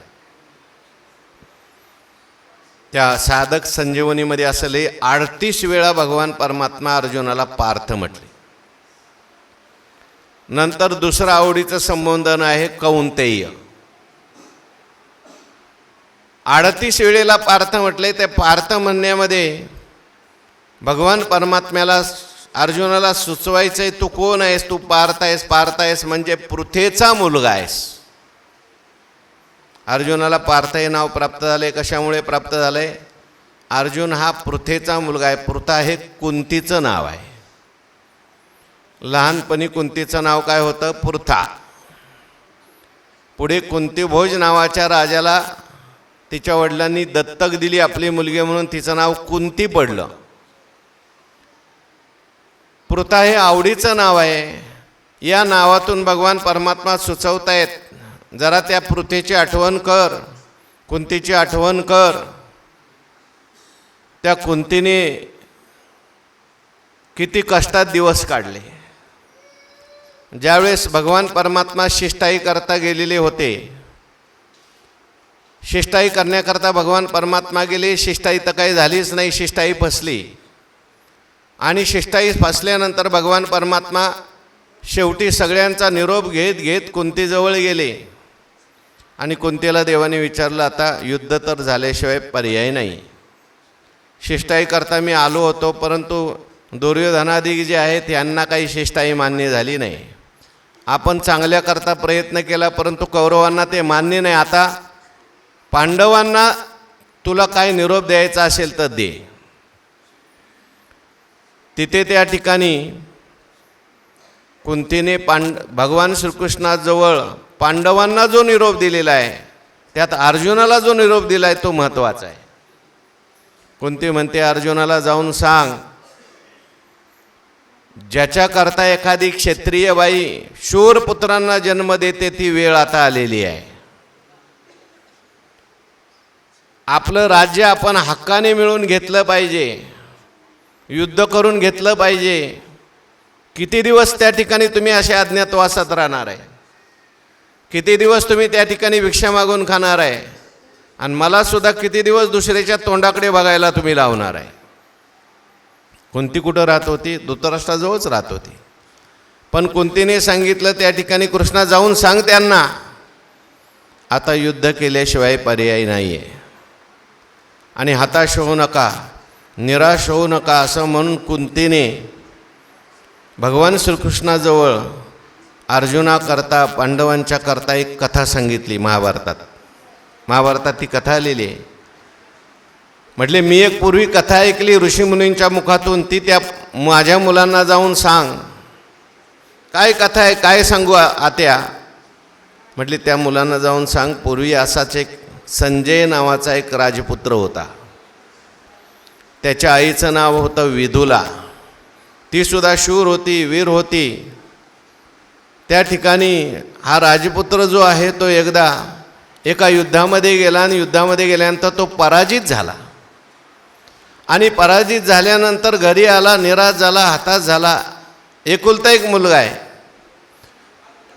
त्या साधक संजीवनीमध्ये असले 38 वेळा भगवान परमात्मा अर्जुनाला पार्थ म्हटले. नंतर दुसरं आवडीचं संबोधन आहे कौंतेय. 38 वेळेला पार्थ म्हटले. त्या पार्थ म्हणण्यामध्ये भगवान परमात्म्याला अर्जुनाला सुचवायचंय, तू कोण आहेस, तू पार्थ आहेस. पार्थ आहेस म्हणजे पृथेचा मुलगा आहेस. अर्जुनाला पार्थ हे नाव प्राप्त झाले. कशामुळे प्राप्त झाले? अर्जुन हा पृथेचा मुलगा आहे. पृथा हे कुंतीचं नाव आहे. लहानपणी कुंतीचं नाव काय होतं? पृथा. पुढे कुंतीभोज नावाच्या राजाला तिच्या वडिलांनी दत्तक दिली आपली मुलगी म्हणून, तिचं नाव कुंती पडलं. पृथा हे आवडीचं नाव आहे. या नावातून भगवान परमात्मा सुचवतायत, जरा त्या पृथेची आठवण कर, कुंतीची आठवण कर. त्या कुंतीने किती कष्टात दिवस काढले. ज्यावेळेस भगवान परमात्मा शिष्टाई करता गेलेले होते, शिष्टाई करण्याकरता भगवान परमात्मा गेले. शिष्टाई तर काही झालीच नाही, शिष्टाई फसली. आणि शिष्टाई फसल्यानंतर भगवान परमात्मा शेवटी सगळ्यांचा निरोप घेत घेत कुंतीजवळ गेले. आणि कुंतीला देवाने विचारलं, आता युद्ध तर झाल्याशिवाय पर्याय नाही. शिष्टाई करता मी आलो होतो, परंतु दुर्योधनादी जे आहेत यांना काही शिष्टाई मान्य झाली नाही. आपण चांगल्याकरता प्रयत्न केला, परंतु कौरवांना ते मान्य नाही. आता पांडवांना तुला काय निरोप द्यायचा असेल तर दे. तिथे त्या ठिकाणी कुंतीने भगवान श्रीकृष्णाजवळ पांडवांना जो निरोप दिलेला आहे त्यात अर्जुनाला जो निरोप दिलाय तो महत्त्वाचा आहे. कुंती म्हणते अर्जुनाला जाऊन सांग, ज्याच्याकरता एखादी क्षत्रिय बाई शूर पुत्रांना जन्म देते ती वेळ आता आलेली आहे. आपलं राज्य आपण हक्काने मिळून घेतलं पाहिजे, युद्ध करून घेतलं पाहिजे. किती दिवस त्या ठिकाणी तुम्ही अशा अज्ञातवासात राहणार आहे? किती दिवस तुम्ही त्या ठिकाणी भिक्षा मागून खाणार आहे? आणि मला सुद्धा किती दिवस दुसऱ्याच्या तोंडाकडे बघायला तुम्ही लावणार आहे? कुंती कुठं राहत होती? धृतराष्ट्राजवळच राहत होती. पण कुंतीने सांगितलं त्या ठिकाणी कृष्णा जाऊन सांग त्यांना, आता युद्ध केल्याशिवाय पर्याय नाही आहे आणि हताश होऊ नका, निराश होऊ नका असं म्हणून कुंतीने भगवान श्रीकृष्णाजवळ अर्जुनाकरता पांडवांच्या करता एक कथा सांगितली. महाभारतात ती कथा आलेली आहे. म्हटले मी एक पूर्वी कथा ऐकली ऋषीमुनींच्या मुखातून, ती त्या माझ्या मुलांना जाऊन सांग. काय कथा आहे, काय सांगू आत्या? म्हटले त्या मुलांना जाऊन सांग, पूर्वी असाच एक संजय नावाचा एक राजपुत्र होता. त्याच्या आईचं नाव होतं विदुला. ती सुद्धा शूर होती, वीर होती. त्या ठिकाणी हा राजपुत्र जो आहे तो एकदा एका युद्धामध्ये गेला आणि युद्धामध्ये गेल्यानंतर तो पराजित झाला आणि पराजित झाल्यानंतर घरी आला, निराश झाला, हताश झाला. एकुलता एक मुलगा आहे.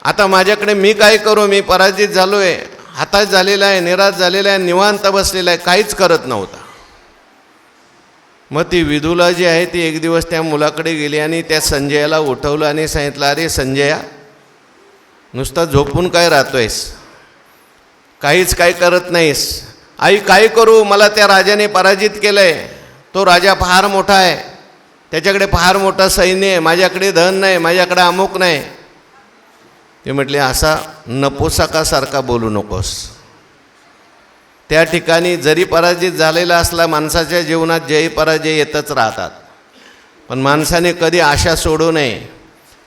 आता माझ्याकडे मी काय करू? मी पराजित झालो आहे, हताश झालेला आहे, निराश झालेला आहे, निवांत बसलेला आहे, काहीच करत नव्हता. मग ती विदुला जी आहे ती एक दिवस त्या मुलाकडे गेली आणि त्या संजयाला उठवलं आणि सांगितलं, अरे संजया, नुसता झोपून काय राहतोयस? काहीच काय करत नाहीस? आई काय करू? मला त्या राजाने पराजित केलं आहे. तो राजा फार मोठा आहे, त्याच्याकडे फार मोठं सैन्य आहे, माझ्याकडे धन नाही, माझ्याकडे अमुक नाही. ते म्हटले असा नपुसकासारखा बोलू नकोस. त्या ठिकाणी जरी पराजित झालेला असला, माणसाच्या जीवनात जय पराजय येतच राहतात. पण माणसाने कधी आशा सोडू नये,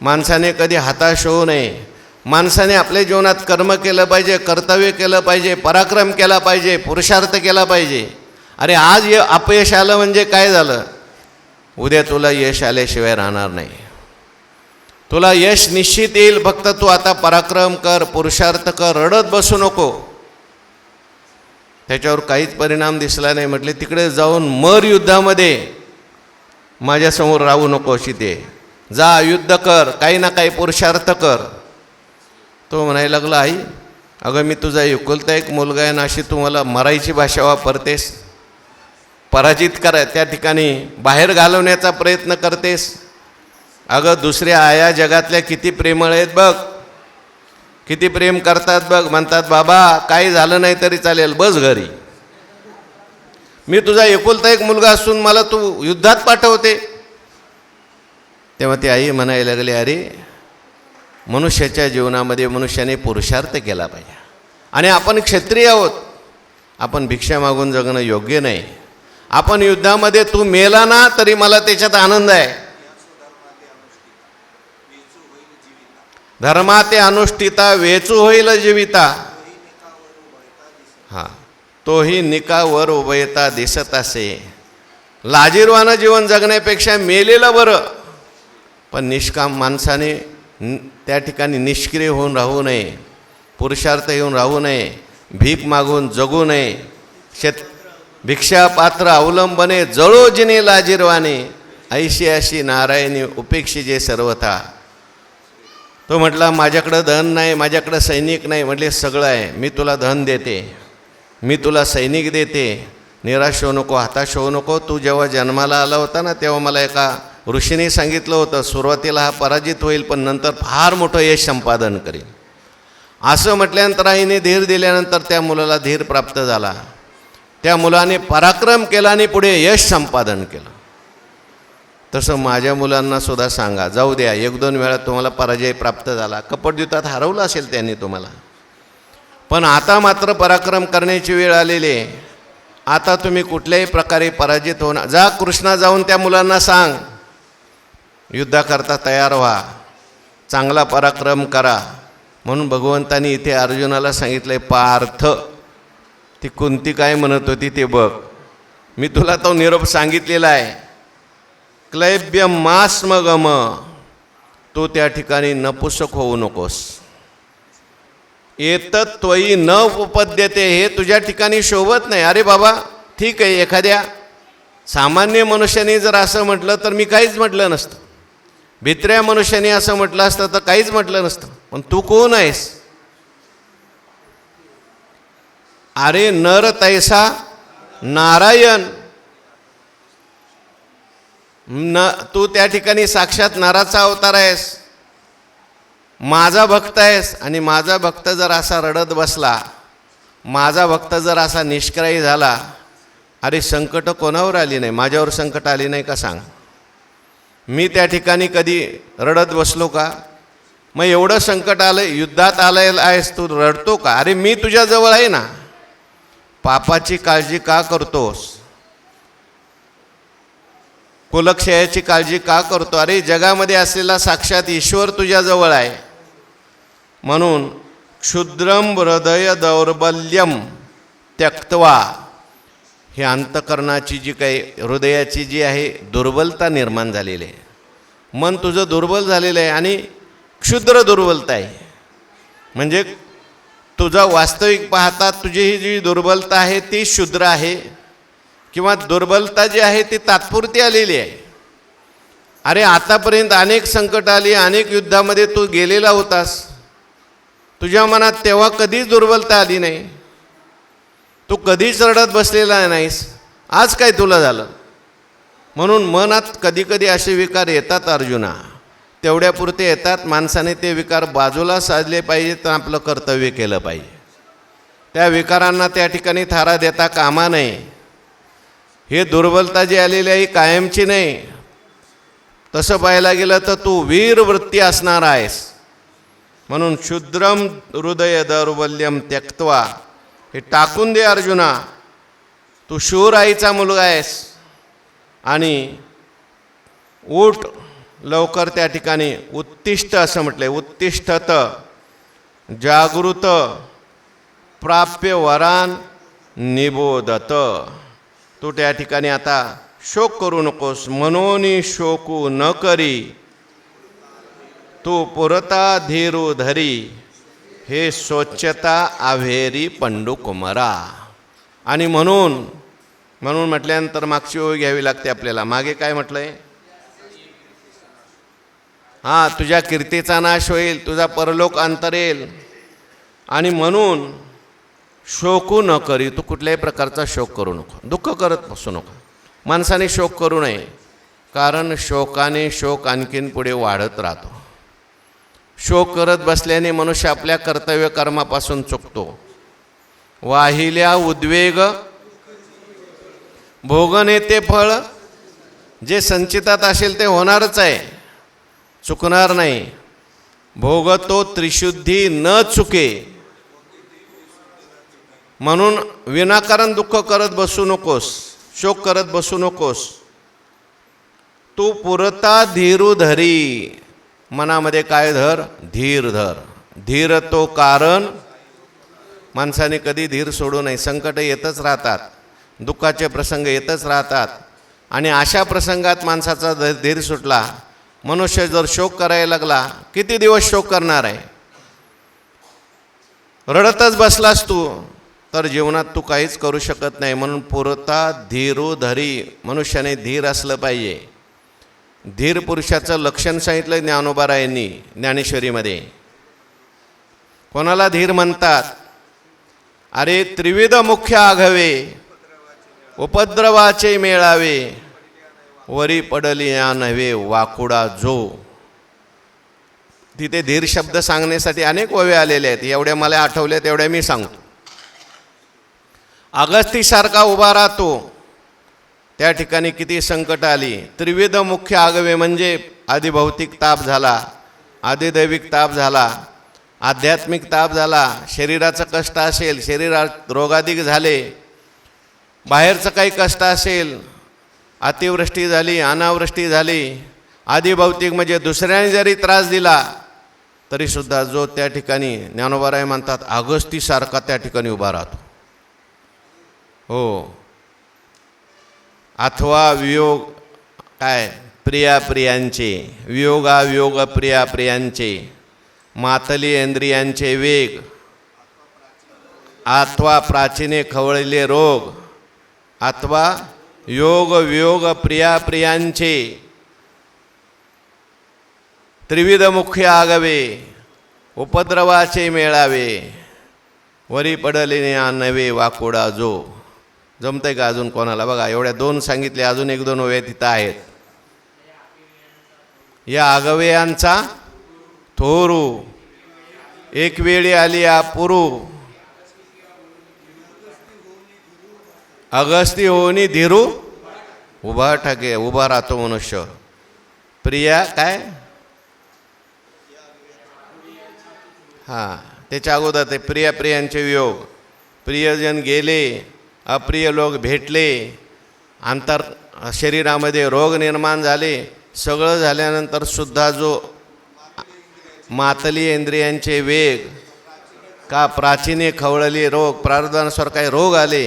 माणसाने कधी हताश होऊ नये. माणसाने आपल्या जीवनात कर्म केलं पाहिजे, कर्तव्य केलं पाहिजे, पराक्रम केला पाहिजे, पुरुषार्थ केला पाहिजे. अरे आज अपयश आलं म्हणजे काय झालं? उद्या तुला यश आल्याशिवाय राहणार नाही. तुला यश निश्चित येईल. फक्त तू आता पराक्रम कर, पुरुषार्थ कर, रडत बसू नको. त्याच्यावर काहीच परिणाम दिसला नाही. म्हटले तिकडे जाऊन मर युद्धामध्ये, माझ्यासमोर राहू नको. अशी ते जा, युद्ध कर, काही ना काही पुरुषार्थ कर. तो म्हणायला लागला, आई अगं मी तुझा एकुलता एक मुलगा आहे ना, अशी तू मला मरायची भाषा वापरतेस, पराजित करा त्या ठिकाणी बाहेर घालवण्याचा प्रयत्न करतेस. अगं दुसऱ्या आया जगातल्या किती प्रेमळ आहेत बघ, किती प्रेम करतात बघ. म्हणतात बाबा काही झालं नाही तरी चालेल, बस घरी. मी तुझा एकुलता एक मुलगा असून मला तू युद्धात पाठवते. तेव्हा ती आई म्हणायला लागली, अरे मनुष्याच्या जीवनामध्ये मनुष्याने पुरुषार्थ केला पाहिजे. आणि आपण क्षत्रिय आहोत, आपण भिक्षा मागून जगणं योग्य नाही. आपण युद्धामध्ये तू मेला ना तरी मला त्याच्यात आनंद आहे. धर्माते अनुष्ठिता वेचू होईल जीविता. हां, तोही निकावर उभयता दिसत असे. लाजीरवानं जीवन जगण्यापेक्षा मेलेलं बरं. पण निष्काम माणसाने त्या ठिकाणी निष्क्रिय होऊन राहू नये, पुरुषार्थ येऊन राहू नये, भीक मागून जगू नये. भिक्षा पात्र अवलंबने जळो जिने लाजीरवाने, ऐशी अशी नारायणी उपेक्षिजे सर्वथा. तो म्हटला माझ्याकडं धन नाही, माझ्याकडं सैनिक नाही. म्हटले सगळं आहे, मी तुला धन देते, मी तुला सैनिक देते. निराश होऊ नको, हताश होऊ नको. तू जेव्हा जन्माला आला होता ना तेव्हा मला एका ऋषीने सांगितलं होतं, सुरुवातीला हा पराजित होईल पण नंतर फार मोठं यश संपादन करेल. असं म्हटल्यानंतर आईने धीर दिल्यानंतर त्या मुलाला धीर प्राप्त झाला. त्या मुलाने पराक्रम केला आणि पुढे यश संपादन केलं. तसं माझ्या मुलांना सुद्धा सांगा, जाऊ द्या एक दोन वेळा तुम्हाला पराजय प्राप्त झाला, कपटयुद्धात हरवलं असेल त्यांनी तुम्हाला, पण आता मात्र पराक्रम करण्याची वेळ आलेली आहे. आता तुम्ही कुठल्याही प्रकारे पराजित होणार. जा कृष्णा जाऊन त्या मुलांना सांग, युद्धाकरता तयार व्हा, चांगला पराक्रम करा. म्हणून भगवंतांनी इथे अर्जुनाला सांगितलंय, पार्थ ती कुंती काय म्हणत होती ते बघ. मी तुला तो निरोप सांगितलेला आहे. क्लैब्य मास्मगम, तू त्या ठिकाणी नपुसक होऊ नकोस. एतत् त्वयी न उपपद्यते, हे तुझ्या ठिकाणी शोभत नाही. अरे बाबा ठीक आहे, एखाद्या सामान्य मनुष्याने जर असं म्हटलं तर मी काहीच म्हटलं नसतं. भित्र्या मनुष्याने असं म्हटलं असतं तर काहीच म्हटलं नसतं. पण तू कोण आहेस? अरे नर तैसा नारायण, तू त्या ठिकाणी साक्षात नराचा अवतार आहेस, माझा भक्त आहेस. आणि माझा भक्त जर असा रडत बसला, माझा भक्त जर असा निष्क्रिय झाला, अरे संकट कोणावर आली नाही? माझ्यावर संकट आली नाही का सांग? मी त्या ठिकाणी कधी रडत बसलो का? मग एवढं संकट आलं, युद्धात आलं आहेस, तू रडतो का? अरे मी तुझ्याजवळ आहे ना. पापाची काळजी का करतोस? कुलक्षयाची काळजी का करतो? अरे जगामध्ये असलेला साक्षात ईश्वर तुझ्याजवळ आहे. म्हणून क्षुद्रम हृदय दौर्बल्यम त्यक्त्वा, हे अंतकरणाची जी काही हृदयाची जी आहे दुर्बलता निर्माण झालेली आहे. मन तुझं दुर्बल झालेलं आहे आणि क्षुद्र दुर्बलता आहे. म्हणजे तुझा वास्तविक पाहता तुझी ही जी दुर्बलता आहे ती क्षुद्र आहे, किंवा दुर्बलता जी आहे ती तात्पुरती आलेली आहे. अरे आतापर्यंत अनेक संकट आली, अनेक युद्धामध्ये तू गेलेला होतास, तुझ्या मनात तेव्हा कधीच दुर्बलता आली नाही, तू कधीच रडत बसलेला नाहीस. आज काय तुला झालं? म्हणून मनात कधी कधी असे विकार येतात अर्जुना, तेवढ्यापुरते येतात. माणसाने ते विकार बाजूला साधले पाहिजे, तर आपलं कर्तव्य केलं पाहिजे. त्या विकारांना त्या ठिकाणी थारा देता कामा नये. हे दुर्बलता जी आलेली आहे कायमची नाही. तसं पाहायला गेलं तर तू वीर वृत्ती असणार आहेस. म्हणून क्षुद्रम हृदय दौर्बल्यम त्यक्त्वा, हे टाकून दे अर्जुना. तू शूर आईचा मुलगा आहेस आणि उठ लवकर. त्या ठिकाणी उत्तिष्ठ असं म्हटलंय, उत्तिष्ठत जागृत प्राप्य वरान निबोधत. तू त्या ठिकाणी आता शोक करू नकोस. मनोनी शोकू न करी, तू पुरता धीरू धरी, हे स्वच्छता आव्हेरी पंडू कुमारा. आणि म्हणून म्हटल्यानंतर मागची ओळ घ्यावी लागते आपल्याला. मागे काय म्हटलंय? हां, तुझ्या कीर्तीचा नाश होईल, तुझा परलोक अंतरेल. आणि म्हणून शोकू न करी, तू कुठल्याही प्रकारचा शोक करू नको, दुःख करत बसू नको. माणसाने शोक करू नये, कारण शोकाने शोक आणखीन पुढे वाढत राहतो. शोक करत बसल्याने मनुष्य आपल्या कर्तव्य कर्मापासून चुकतो. वाहिल्या उद्वेग भोगने ते फळ, जे संचितात असेल ते होणारच आहे, चुकणार नाही. भोगतो त्रिशुद्धी न चुके. म्हणून विनाकारण दुःख करत बसू नकोस, शोक करत बसू नकोस. तू पुरता धीरू धरी, मनामध्ये काय धर? धीर धर. धीर तो कारण. माणसाने कधी धीर सोडू नये. संकट येतच राहतात, दुःखाचे प्रसंग येतच राहतात. आणि अशा प्रसंगात माणसाचा धीर सुटला, मनुष्य जर शोक करायला लागला, किती दिवस शोक करणार आहे? रडतच बसलास तू तर जीवनात तू काहीच करू शकत नाही. म्हणून पुरता धीरू धरी, मनुष्याने धीर असलं पाहिजे. धीर पुरुषाचं लक्षण सांगितलं ज्ञानोबारायांनी ज्ञानेश्वरीमध्ये. कोणाला धीर म्हणतात? अरे त्रिविध मुख्य आघवे, उपद्रवाचे मेळावे, वरी पडलिया नव्हे वाकुडा जो. तिथे धीर शब्द सांगण्यासाठी अनेक ओव्या आलेल्या आहेत. एवढ्या मला आठवल्या तेवढ्या मी सांगतो. अगस्तीसारखा उभा राहतो, त्या ठिकाणी किती संकट आली. त्रिविध मुख्य आगवे म्हणजे आदिभौतिक ताप झाला, आदिदैविक ताप झाला, आध्यात्मिक ताप झाला, शरीराचं कष्ट असेल, शरीरात रोगाधिक झाले, बाहेरचं काही कष्ट असेल, अतिवृष्टी झाली, अनावृष्टी झाली. आदिभौतिक म्हणजे दुसऱ्याने जरी त्रास दिला तरीसुद्धा जो त्या ठिकाणी ज्ञानोबाराय म्हणतात अगस्तीसारखा त्या ठिकाणी उभा राहतो. हो, अथवा वियोग काय प्रिया प्रियांचे, वियोगावियोग प्रिया प्रियांचे, मातली इंद्रियांचे वेग, अथवा प्राचीने खवळले रोग, अथवा योग वियोग प्रिया प्रियांचे, त्रिविध मुख्य आगवे, उपद्रवाचे मेळावे, वरी पडले नवे वाकोडा जो. जमतंय का अजून कोणाला? बघा, एवढ्या 2 सांगितले, अजून 1-2 ओव्या तिथं आहेत. या आगवेयांचा थोरू, एक वेळी आली पुरू, अगस्ती होनी धीरू, उभा ठाके, उभा राहतो मनुष्य. प्रिया काय, हां, त्याच्या अगोदर ते प्रिया प्रियांचे वियोग, प्रियजन गेले, अप्रिय लोक भेटले, अंतर शरीरामध्ये रोग निर्माण झाले. सगळं झाल्यानंतर सुद्धा जो मातली इंद्रियांचे वेग, का प्राचीने खवळले रोग, प्रारब्धानुसार काही रोग आले,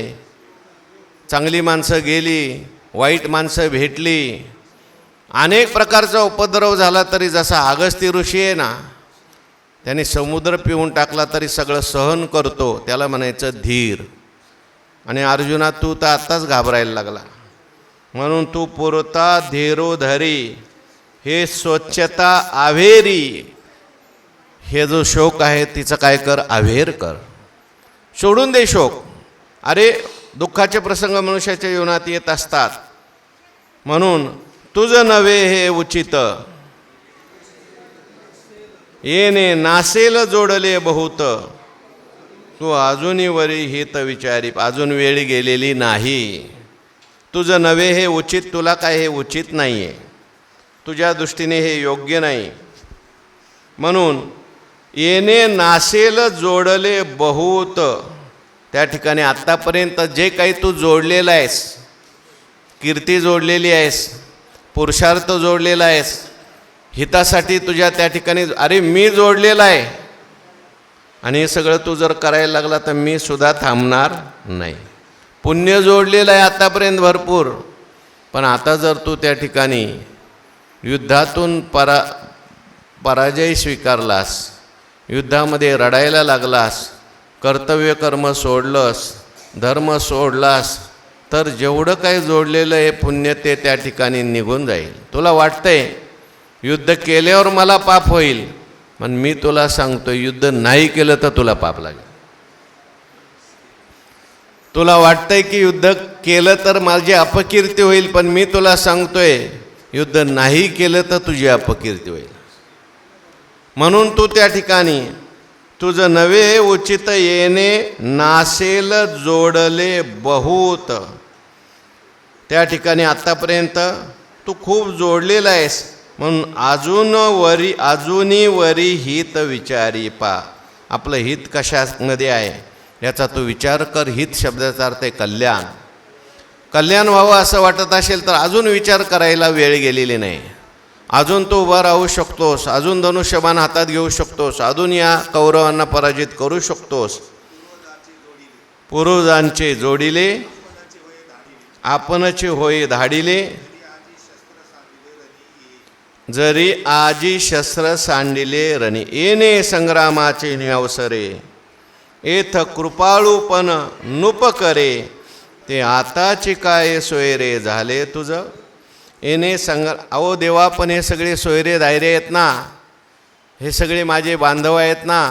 चांगली माणसं गेली, वाईट माणसं भेटली, अनेक प्रकारचा उपद्रव झाला, तरी जसा अगस्ती ऋषी आहे ना, त्याने समुद्र पिऊन टाकला तरी सगळं सहन करतो, त्याला म्हणायचं धीर. आणि अर्जुना, तू तर आत्ताच घाबरायला लागला, म्हणून तू पुरता धीरोधरी, हे स्वच्छता आव्हेरी, हे जो शोक आहे तिचं काय कर, आव्हेर कर, सोडून दे शोक. अरे, दुःखाचे प्रसंग मनुष्याच्या जीवनात येत असतात, म्हणून तुझं नवे हे उचित, येणे नासेल जोडले बहुत, तू अजूनही वरी हित विचारी, अजून वेळ गेलेली नाही. तुझं नवे हे उचित, तुला काय हे उचित नाही आहे, तुझ्या दृष्टीने हे योग्य नाही. म्हणून येणे नासेल जोडले बहुत, त्या ठिकाणी आत्तापर्यंत जे काही तू जोडलेलं आहेस, कीर्ती जोडलेली आहेस, पुरुषार्थ जोडलेला आहेस, हितासाठी तुझ्या त्या ठिकाणी, अरे मी जोडलेला आहे, आणि हे सगळं तू जर करायला लागला तर मी सुद्धा थांबणार नाही. पुण्य जोडलेलं आहे आतापर्यंत भरपूर, पण आता जर तू त्या ठिकाणी युद्धातून पराजय स्वीकारलास, युद्धामध्ये रडायला लागलास, कर्तव्य कर्म सोडलंस, धर्म सोडलास, तर जेवढं काही जोडलेलं आहे पुण्य ते त्या ठिकाणी निघून जाईल. तुला वाटतंय युद्ध केल्यावर मला पाप होईल, पण मी तुला सांगतो, युद्ध नाही केलं तर तुला पाप लागेल. तुला वाटतंय की युद्ध केलं तर माझी अपकीर्ती होईल, पण मी तुला सांगतोय, युद्ध नाही केलं तर तुझी अपकीर्ती होईल. म्हणून तू त्या ठिकाणी तुझं नवे उचित, येणे नासेल जोडले बहुत, त्या ठिकाणी आत्तापर्यंत तू खूप जोडलेला आहेस, म्हणून अजूनही वरी हित विचारी पा. आपलं हित कशामध्ये आहे याचा तू विचार कर. हित शब्दाचा अर्थ आहे कल्याण. कल्याण व्हावं असं वाटत असेल तर अजून विचार करायला वेळ गेलेली नाही. अजून तू उभा राहू शकतोस, अजून धनुष्यबाण हातात घेऊ शकतोस, अजून या कौरवांना पराजित करू शकतोस. पूर्वजांचे जोडिले, आपणचे होय धाडिले, जरी आजी शस्त्र सांडिले रणी, येणे संग्रामाचे अवसरे, एथ कृपाळूपण नृप करे, ते आताचे काय सोयरे झाले तुझं. येणे अहो देवा, पण हे सगळे सोयरे दायरे आहेत ना, हे सगळे माझे बांधव आहेत ना,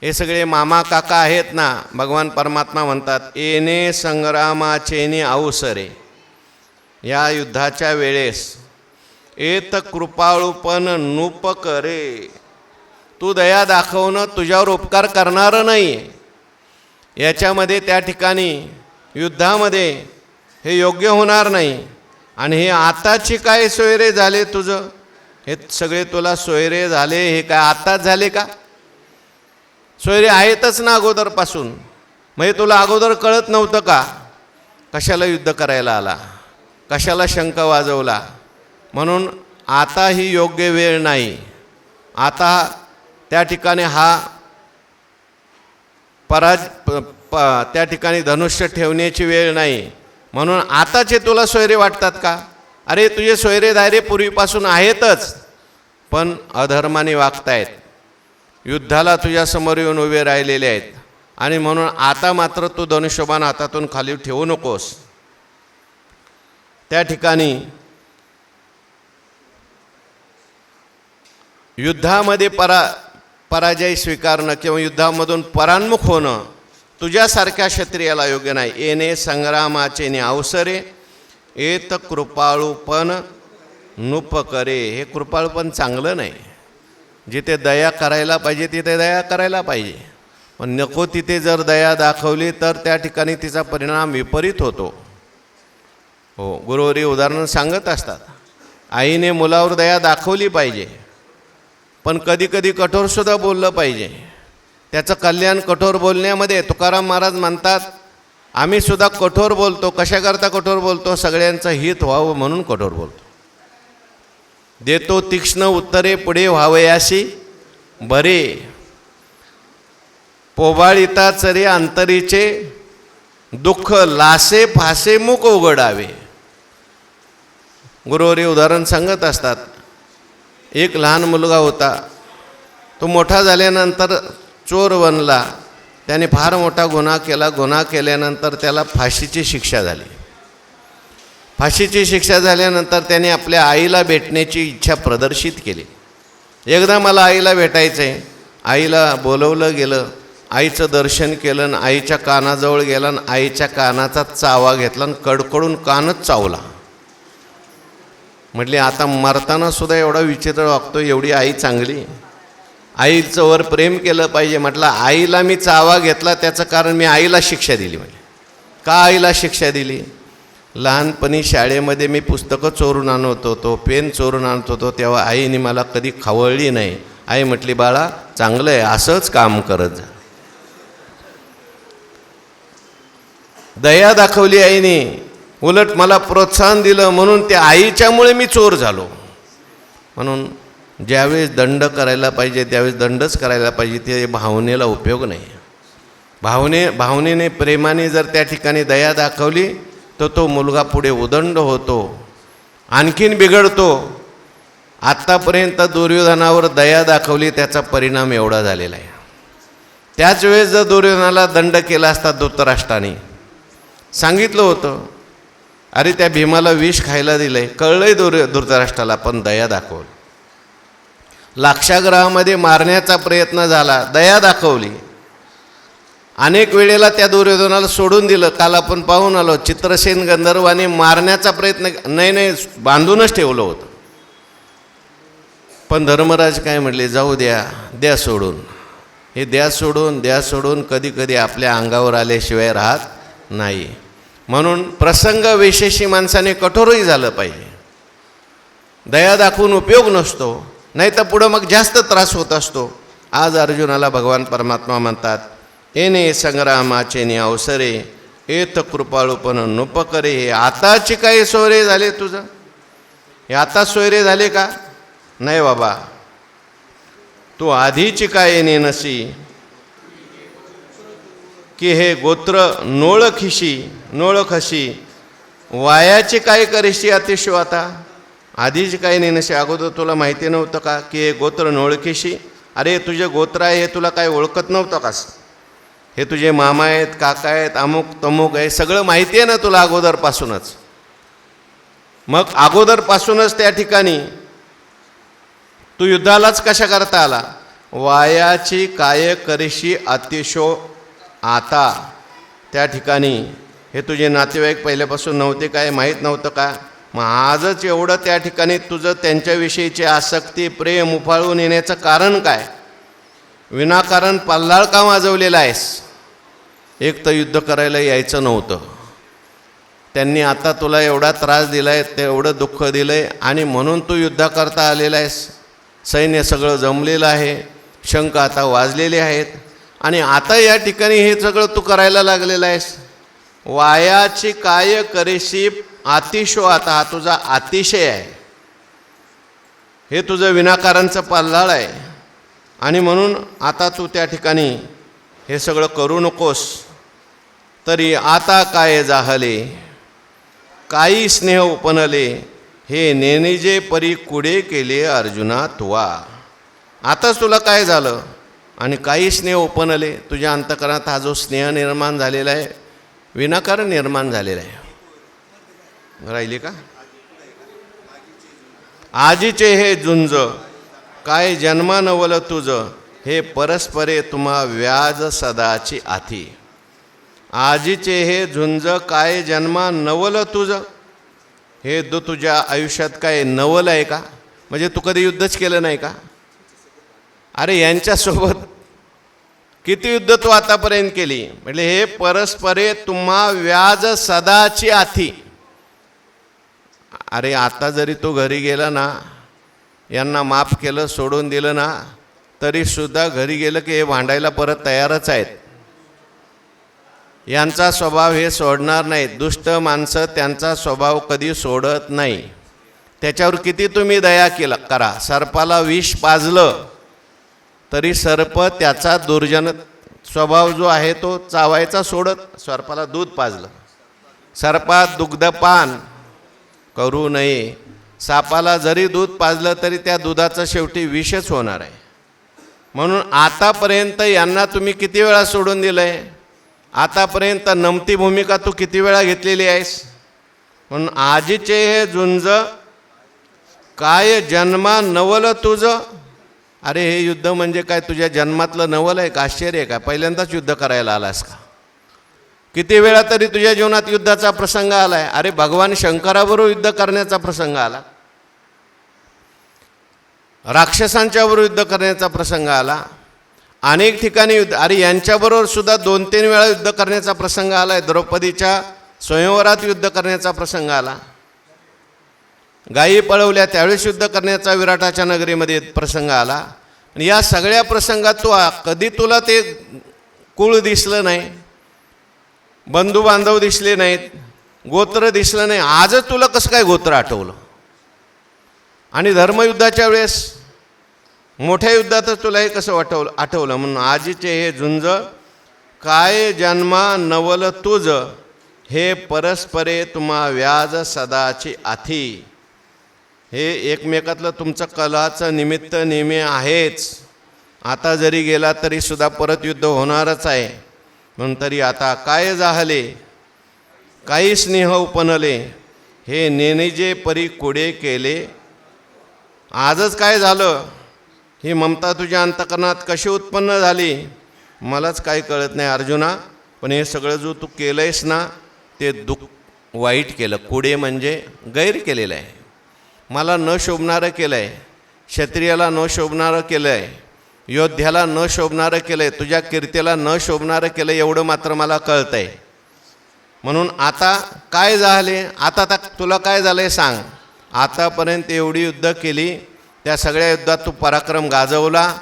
हे सगळे मामा काका आहेत ना. भगवान परमात्मा म्हणतात, येणे संग्रामाचे अवसरे, या युद्धाच्या वेळेस एत कृपाळूपण नृप करे, तू दया दाखवणं तुझ्यावर उपकार करणारं नाही. याच्यामध्ये त्या ठिकाणी युद्धामध्ये हे योग्य होणार नाही. आणि हे आताची काय सोयरे झाले तुझं, हे सगळे तुला सोयरे झाले हे काय आताच झाले का? सोयरे आहेतच ना अगोदरपासून. म्हणजे तुला अगोदर कळत नव्हतं का? कशाला युद्ध करायला आला, कशाला शंख वाजवला? म्हणून आता ही योग्य वेळ नाही. आता त्या ठिकाणी हा त्या ठिकाणी धनुष्य ठेवण्याची वेळ नाही, म्हणून आताचे तुला सोयरे वाटतात का? अरे तुझे सोयरे दायरे पूर्वीपासून आहेतच, पण अधर्माने वागतायत, युद्धाला तुझ्यासमोर येऊन उभे राहिलेले आहेत, आणि म्हणून आता मात्र तू धनुष्यबाण हातातून खाली ठेवू नकोस. त्या ठिकाणी युद्धामध्ये पराजय स्वीकारणं किंवा युद्धामधून परान्मुख होणं तुझ्यासारख्या क्षत्रियाला योग्य नाही. येणे संग्रामाचे ने अवसरे येत कृपाळूपण नुपकरे. हे कृपाळूपण चांगलं नाही. जिथे दया करायला पाहिजे तिथे दया करायला पाहिजे, पण नको तिथे जर दया दाखवली तर त्या ठिकाणी तिचा परिणाम विपरीत होतो. हो, गुरुवरी उदाहरण सांगत असतात, आईने मुलावर दया दाखवली पाहिजे, पण कधी कधी कठोरसुद्धा बोललं पाहिजे. त्याचं कल्याण कठोर बोलण्यामध्ये. तुकाराम महाराज म्हणतात, आम्ही सुद्धा कठोर बोलतो. कशाकरता कठोर बोलतो? सगळ्यांचं हित व्हावं म्हणून कठोर बोलतो. देतो तीक्ष्ण उत्तरे पुढे व्हावयाशी बरे, पोबाळिता चरे अंतरीचे दुःख लासे फासे मुख उघडावे. गुरुवरी उदाहरण सांगत असतात, एक लहान मुलगा होता. तो मोठा झाल्यानंतर चोर बनला. त्याने फार मोठा गुन्हा केला. गुन्हा केल्यानंतर त्याला फाशीची शिक्षा झाली. फाशीची शिक्षा झाल्यानंतर त्याने आपल्या आईला भेटण्याची इच्छा प्रदर्शित केली. एकदा मला आईला भेटायचं आहे. आईला बोलवलं गेलं. आईचं दर्शन केलं आणि आईच्या कानाजवळ गेला आणि आईच्या कानाचा चावा घेतला आणि कडकडून कानच चावला. म्हटले, आता मरताना सुद्धा एवढा विचित्र वागतो, एवढी आई चांगली. आईचं वर प्रेम केलं पाहिजे. म्हटलं, आईला मी चावा घेतला त्याचं कारण मी आईला शिक्षा दिली. म्हणजे का आईला शिक्षा दिली? लहानपणी शाळेमध्ये मी पुस्तकं चोरून आणत होतो, पेन चोरून आणत होतो, तेव्हा आईने मला कधी खवळली नाही. आई म्हटली, बाळा चांगलं आहे, असंच काम करत जा. दया दाखवली आईने, उलट मला प्रोत्साहन दिलं, म्हणून त्या आईच्यामुळे मी चोर झालो. म्हणून ज्यावेळेस दंड करायला पाहिजे त्यावेळेस दंडच करायला पाहिजे. ते भावनेला उपयोग नाही. भावनेने प्रेमाने जर त्या ठिकाणी दया दाखवली तर तो मुलगा पुढे उदंड होतो, आणखीन बिघडतो. आत्तापर्यंत दुर्योधनावर दया दाखवली, त्याचा परिणाम एवढा झालेला आहे. त्याच वेळेस जर दुर्योधनाला दंड केला असता, धृतराष्ट्राने सांगितलं होतं, अरे त्या भीमाला विष खायला दिलंय, कळलंय धृतराष्ट्राला, पण दया दाखवली. लाक्षागृहामध्ये मारण्याचा प्रयत्न झाला, दया दाखवली. अनेक वेळेला त्या दुर्योधनाला सोडून दिलं. काल आपण पाहून आलो, चित्रसेन गंधर्वाने मारण्याचा प्रयत्न, नाही बांधूनच ठेवलं होतं. पण धर्मराज काय म्हटले, जाऊ द्या सोडून. हे द्या सोडून कधी कधी आपल्या अंगावर आल्याशिवाय राहत नाही. म्हणून प्रसंग विशेषी माणसाने कठोरही झालं पाहिजे. दया दाखवून उपयोग नसतो, नाही तर पुढं मग जास्त त्रास होत असतो. आज अर्जुनाला भगवान परमात्मा म्हणतात, येणे संग्रामाचे ने अवसरे येत कृपाळूपण नुपकरे. हे आताची काही सोयरे झाले तुझं? हे आता सोयरे झाले का? नाही बाबा, तू आधीची काय येणे नसी की हे गोत्र नोळखशी वायाचे काय करीशी अतिशय. आता आधीची काय नाही नसे, अगोदर तुला माहिती नव्हतं का की हे गोत्र नोळखीशी? अरे तुझे गोत्र आहे हे तुला काय ओळखत नव्हतं का? हे तुझे मामा आहेत, काका आहेत, अमुक तमुक आहे, सगळं माहिती आहे ना तुला अगोदरपासूनच. मग अगोदरपासूनच त्या ठिकाणी तू युद्धालाच कशा करता आला? वायाची काय करीशी अतिशो. आता त्या ठिकाणी हे तुझे नातेवाईक पहिल्यापासून नव्हते काय? माहीत नव्हतं का? मग आजच एवढं त्या ठिकाणी तुझं त्यांच्याविषयीची आसक्ती, प्रेम उफाळून येण्याचं कारण काय? विनाकारण पल्लाळ का वाजवलेला आहेस? एक तर युद्ध करायला यायचं नव्हतं, त्यांनी आता तुला एवढा त्रास दिला आहे, तेवढं दुःख दिलं आहे, आणि म्हणून तू युद्ध करता आलेला आहेस. सैन्य सगळं जमलेलं आहे, शंख आता वाजलेले आहेत, आणि आता या ठिकाणी हे सगळं तू करायला लागलेला आहेस. वायाची काय करीशी अतिशो. आता हा तुझा अतिशय आहे, हे तुझं विनाकारणचं पल्लाळ आहे, आणि म्हणून आता तू त्या ठिकाणी हे सगळं करू नकोस. तरी आता काय जाहले, काही स्नेह उपनले, हे नेनिजे परी कुडे केले अर्जुना तुवा. आताच तुला काय झालं आणि काही स्नेह उपनले. तुझ्या अंतकरणात हा जो स्नेह निर्माण झालेला आहे विनाकारण निर्माण झालेला आहे. राहिली का? आजीचे हे झुंज काय जन्मा नवल तुझ, हे परस्परे तुम्हा व्याज सदाची आथी. आजीचे हे झुंज काय जन्मा नवल तुझ, हे तुझ्या आयुष्यात काय नवल आहे का? म्हणजे तू कधी युद्धच केलं नाही का? अरे यांच्यासोबत किती युद्ध तू आतापर्यंत केली. म्हणजे हे परस्परे तुम्हा व्याज सदाची आथी. अरे आता जरी तो घरी गेला ना, यांना माफ केलं, सोडून दिलं ना, तरीसुद्धा घरी गेलं की हे भांडायला परत तयारच आहेत. यांचा स्वभाव हे सोडणार नाहीत. दुष्ट माणसं त्यांचा स्वभाव कधी सोडत नाही. त्याच्यावर किती तुम्ही दया केला करा. सर्पाला विष पाजलं तरी सर्प त्याचा दुर्जन स्वभाव जो आहे तो चावायचा सोडत. सर्पाला दूध पाजलं, सर्पात दुग्धपान करू नये. सापाला जरी दूध पाजलं तरी त्या दुधाचं शेवटी विषच होणार आहे. म्हणून आतापर्यंत यांना तुम्ही किती वेळा सोडून दिलं आहे? आतापर्यंत नमती भूमिका तू किती वेळा घेतलेली आहेस? म्हणून आजीचे हे झुंज काय जन्मा नवल तुझं. अरे हे युद्ध म्हणजे काय तुझ्या जन्मातलं नवल आहे का? आश्चर्य आहे का? पहिल्यांदाच युद्ध करायला आलास का? किती वेळा तरी तुझ्या जीवनात युद्धाचा प्रसंग आला आहे. अरे भगवान शंकराबरोबर युद्ध करण्याचा प्रसंग आला, राक्षसांच्याबरोबर युद्ध करण्याचा प्रसंग आला, अनेक ठिकाणी युद्ध. अरे यांच्याबरोबर सुद्धा 2-3 वेळा युद्ध करण्याचा प्रसंग आला आहे. द्रौपदीच्या स्वयंवरात युद्ध करण्याचा प्रसंग आला, गायी पळवल्या त्यावेळेस युद्ध करण्याचा विराटाच्या नगरीमध्ये प्रसंग आला. आणि या सगळ्या प्रसंगात तू कधी तुला ते कुळ दिसलं नाही, बंधू बांधव दिसले नाहीत, गोत्र दिसलं नाही. आजच तुला कसं काय गोत्र आठवलं? आणि धर्मयुद्धाच्या वेळेस मोठ्या युद्धातच तुला हे कसं आठवलं? म्हणून आजीचे हे झुंज काय जन्मा नवल तुझ, हे परस्परे तुम्हा व्याज सदाची आथी. हे एकमेकातलं तुमचं कलाचं निमित्त नेहमी आहेच. आता जरी गेला तरीसुद्धा परत युद्ध होणारच आहे. म्हणून तरी आता काय जाहले, काही स्नेह उपनले, हे नेनिजे परी कुडे केले. आजच काय झालं? ही ममता तुझ्या अंतकरणात कशी उत्पन्न झाली मलाच काही कळत नाही अर्जुना. पण हे सगळं जो तू केलं आहेस ना ते दुःख वाईट केलं. कुडे म्हणजे गैर केलेलं आहे, मला न शोभणारं केलं आहे, क्षत्रियाला न शोभणारं केलं आहे, योद्ध्याला न शोभणारं केलं आहे, तुझ्या कीर्तीला न शोभणारं केलं, एवढं मात्र मला कळतं आहे. म्हणून आता काय झाले? आता तुला काय झालं आहे सांग. आतापर्यंत एवढी युद्ध केली, त्या सगळ्या युद्धात तू पराक्रम गाजवला,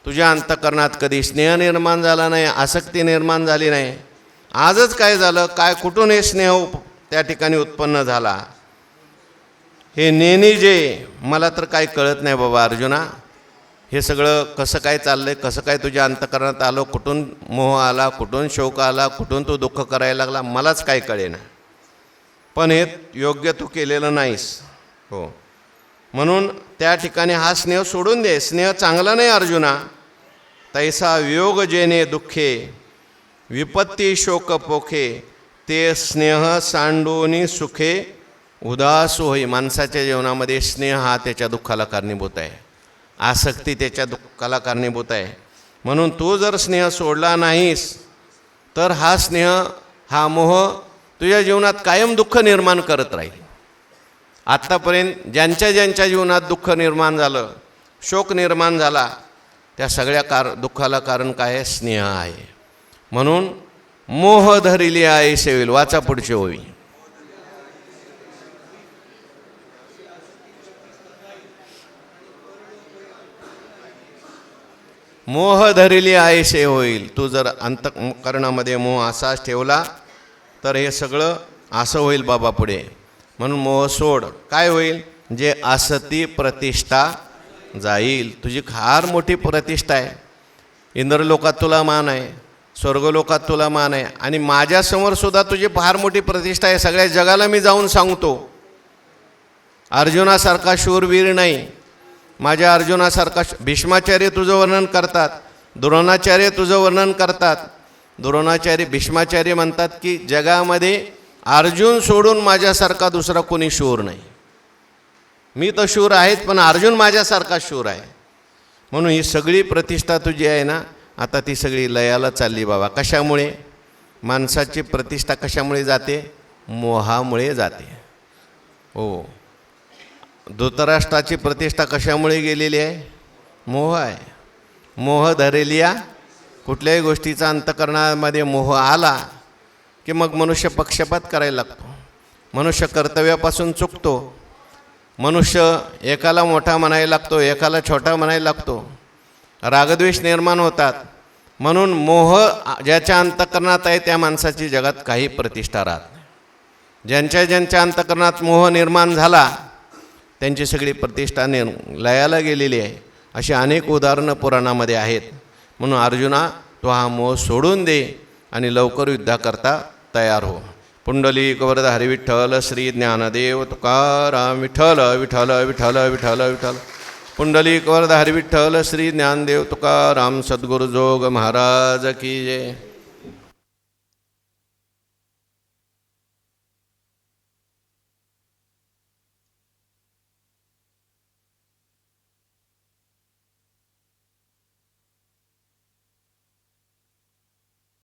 तुझ्या अंतकरणात कधी स्नेह निर्माण झाला नाही, आसक्ती निर्माण झाली नाही. आजच काय झालं? काय कुठून हे स्नेह त्या ठिकाणी उत्पन्न झाला? हे नेनिजे, मला तर काही कळत नाही बाबा अर्जुना. हे सगळं कसं काय चाललंय, कसं काय तुझ्या अंतकरणात आलो, कुठून मोह आला, कुठून शोक आला, कुठून तू दुःख करायला लागला, मलाच काही कळेना. पण हे योग्य तू केलेलं नाहीस. हो, म्हणून त्या ठिकाणी हा स्नेह सोडून दे. स्नेह चांगला नाही अर्जुना. तैसा वियोग जेने दुःखे, विपत्ती शोक पोखे, ते स्नेह सांडूनी सुखे उदास होई. माणसाच्या जीवनामध्ये स्नेह हा त्याच्या दुःखाला कारणीभूत आहे, आसक्ती त्याच्या दुःखाला कारणीभूत आहे. म्हणून तू जर स्नेह सोडला नाहीस तर हा स्नेह, हा मोह तुझ्या जीवनात कायम दुःख निर्माण करत राहील. आत्तापर्यंत ज्यांच्या ज्यांच्या जीवनात दुःख निर्माण झालं, शोक निर्माण झाला, त्या सगळ्या दुःखाला कारण काय आहे? स्नेह आहे. म्हणून मोह धरिली आहे सेविल. वाचा पुढची ओवी. मोह धरिली आयसे होईल. तू जर अंतःकरणामध्ये मोह असाच ठेवला तर हे सगळं असं होईल बाबा पुढे. म्हणून मोह सोड. काय होईल? जे असती प्रतिष्ठा जाईल. तुझी फार मोठी प्रतिष्ठा आहे, इंद्रलोकात तुला मान आहे, स्वर्गलोकात तुला मान आहे आणि माझ्यासमोर सुद्धा तुझी फार मोठी प्रतिष्ठा आहे. सगळ्या जगाला मी जाऊन सांगतो अर्जुनासारखा शूरवीर नाही. माझ्या अर्जुनासारखा भीष्माचार्य तुझं वर्णन करतात, द्रोणाचार्य तुझं वर्णन करतात. द्रोणाचार्य भीष्माचार्य म्हणतात की जगामध्ये अर्जुन सोडून माझ्यासारखा दुसरा कोणी शूर नाही. मी तर शूर आहेच पण अर्जुन माझ्यासारखा शूर आहे. म्हणून ही सगळी प्रतिष्ठा तुझी आहे ना, आता ती सगळी लयाला चालली बाबा. कशामुळे? माणसाची प्रतिष्ठा कशामुळे जाते? मोहामुळे जाते. हो, धृतराष्ट्राची प्रतिष्ठा कशामुळे गेलेली आहे? मोह आहे. मोह धरेलिया कुठल्याही गोष्टीचा अंतःकरणामध्ये मोह आला की मग मनुष्य पक्षपात करायला लागतो. मनुष्य कर्तव्यापासून चुकतो. मनुष्य एकाला मोठा म्हणायला लागतो, एकाला छोटा म्हणायला लागतो. रागद्वेष निर्माण होतात. म्हणून मोह ज्याच्या अंतःकरणात आहे त्या माणसाची जगात काही प्रतिष्ठा राहत नाही. ज्यांच्या अंतःकरणात मोह निर्माण झाला त्यांची सगळी प्रतिष्ठा लयाला गेलेली आहे. अशी अनेक उदाहरणं पुराणामध्ये आहेत. म्हणून अर्जुना, तो हा मोह सोडून दे आणि लवकर युद्धाकरता तयार हो. पुंडलिक वरद हरी विठ्ठल श्री ज्ञानदेव तुकाराम विठ्ठल विठ्ठल विठ्ठल विठ्ठल विठ्ठल. पुंडलिक वरद हरी विठ्ठल श्री ज्ञानदेव तुकाराम सद्गुरु जोग महाराज की जय.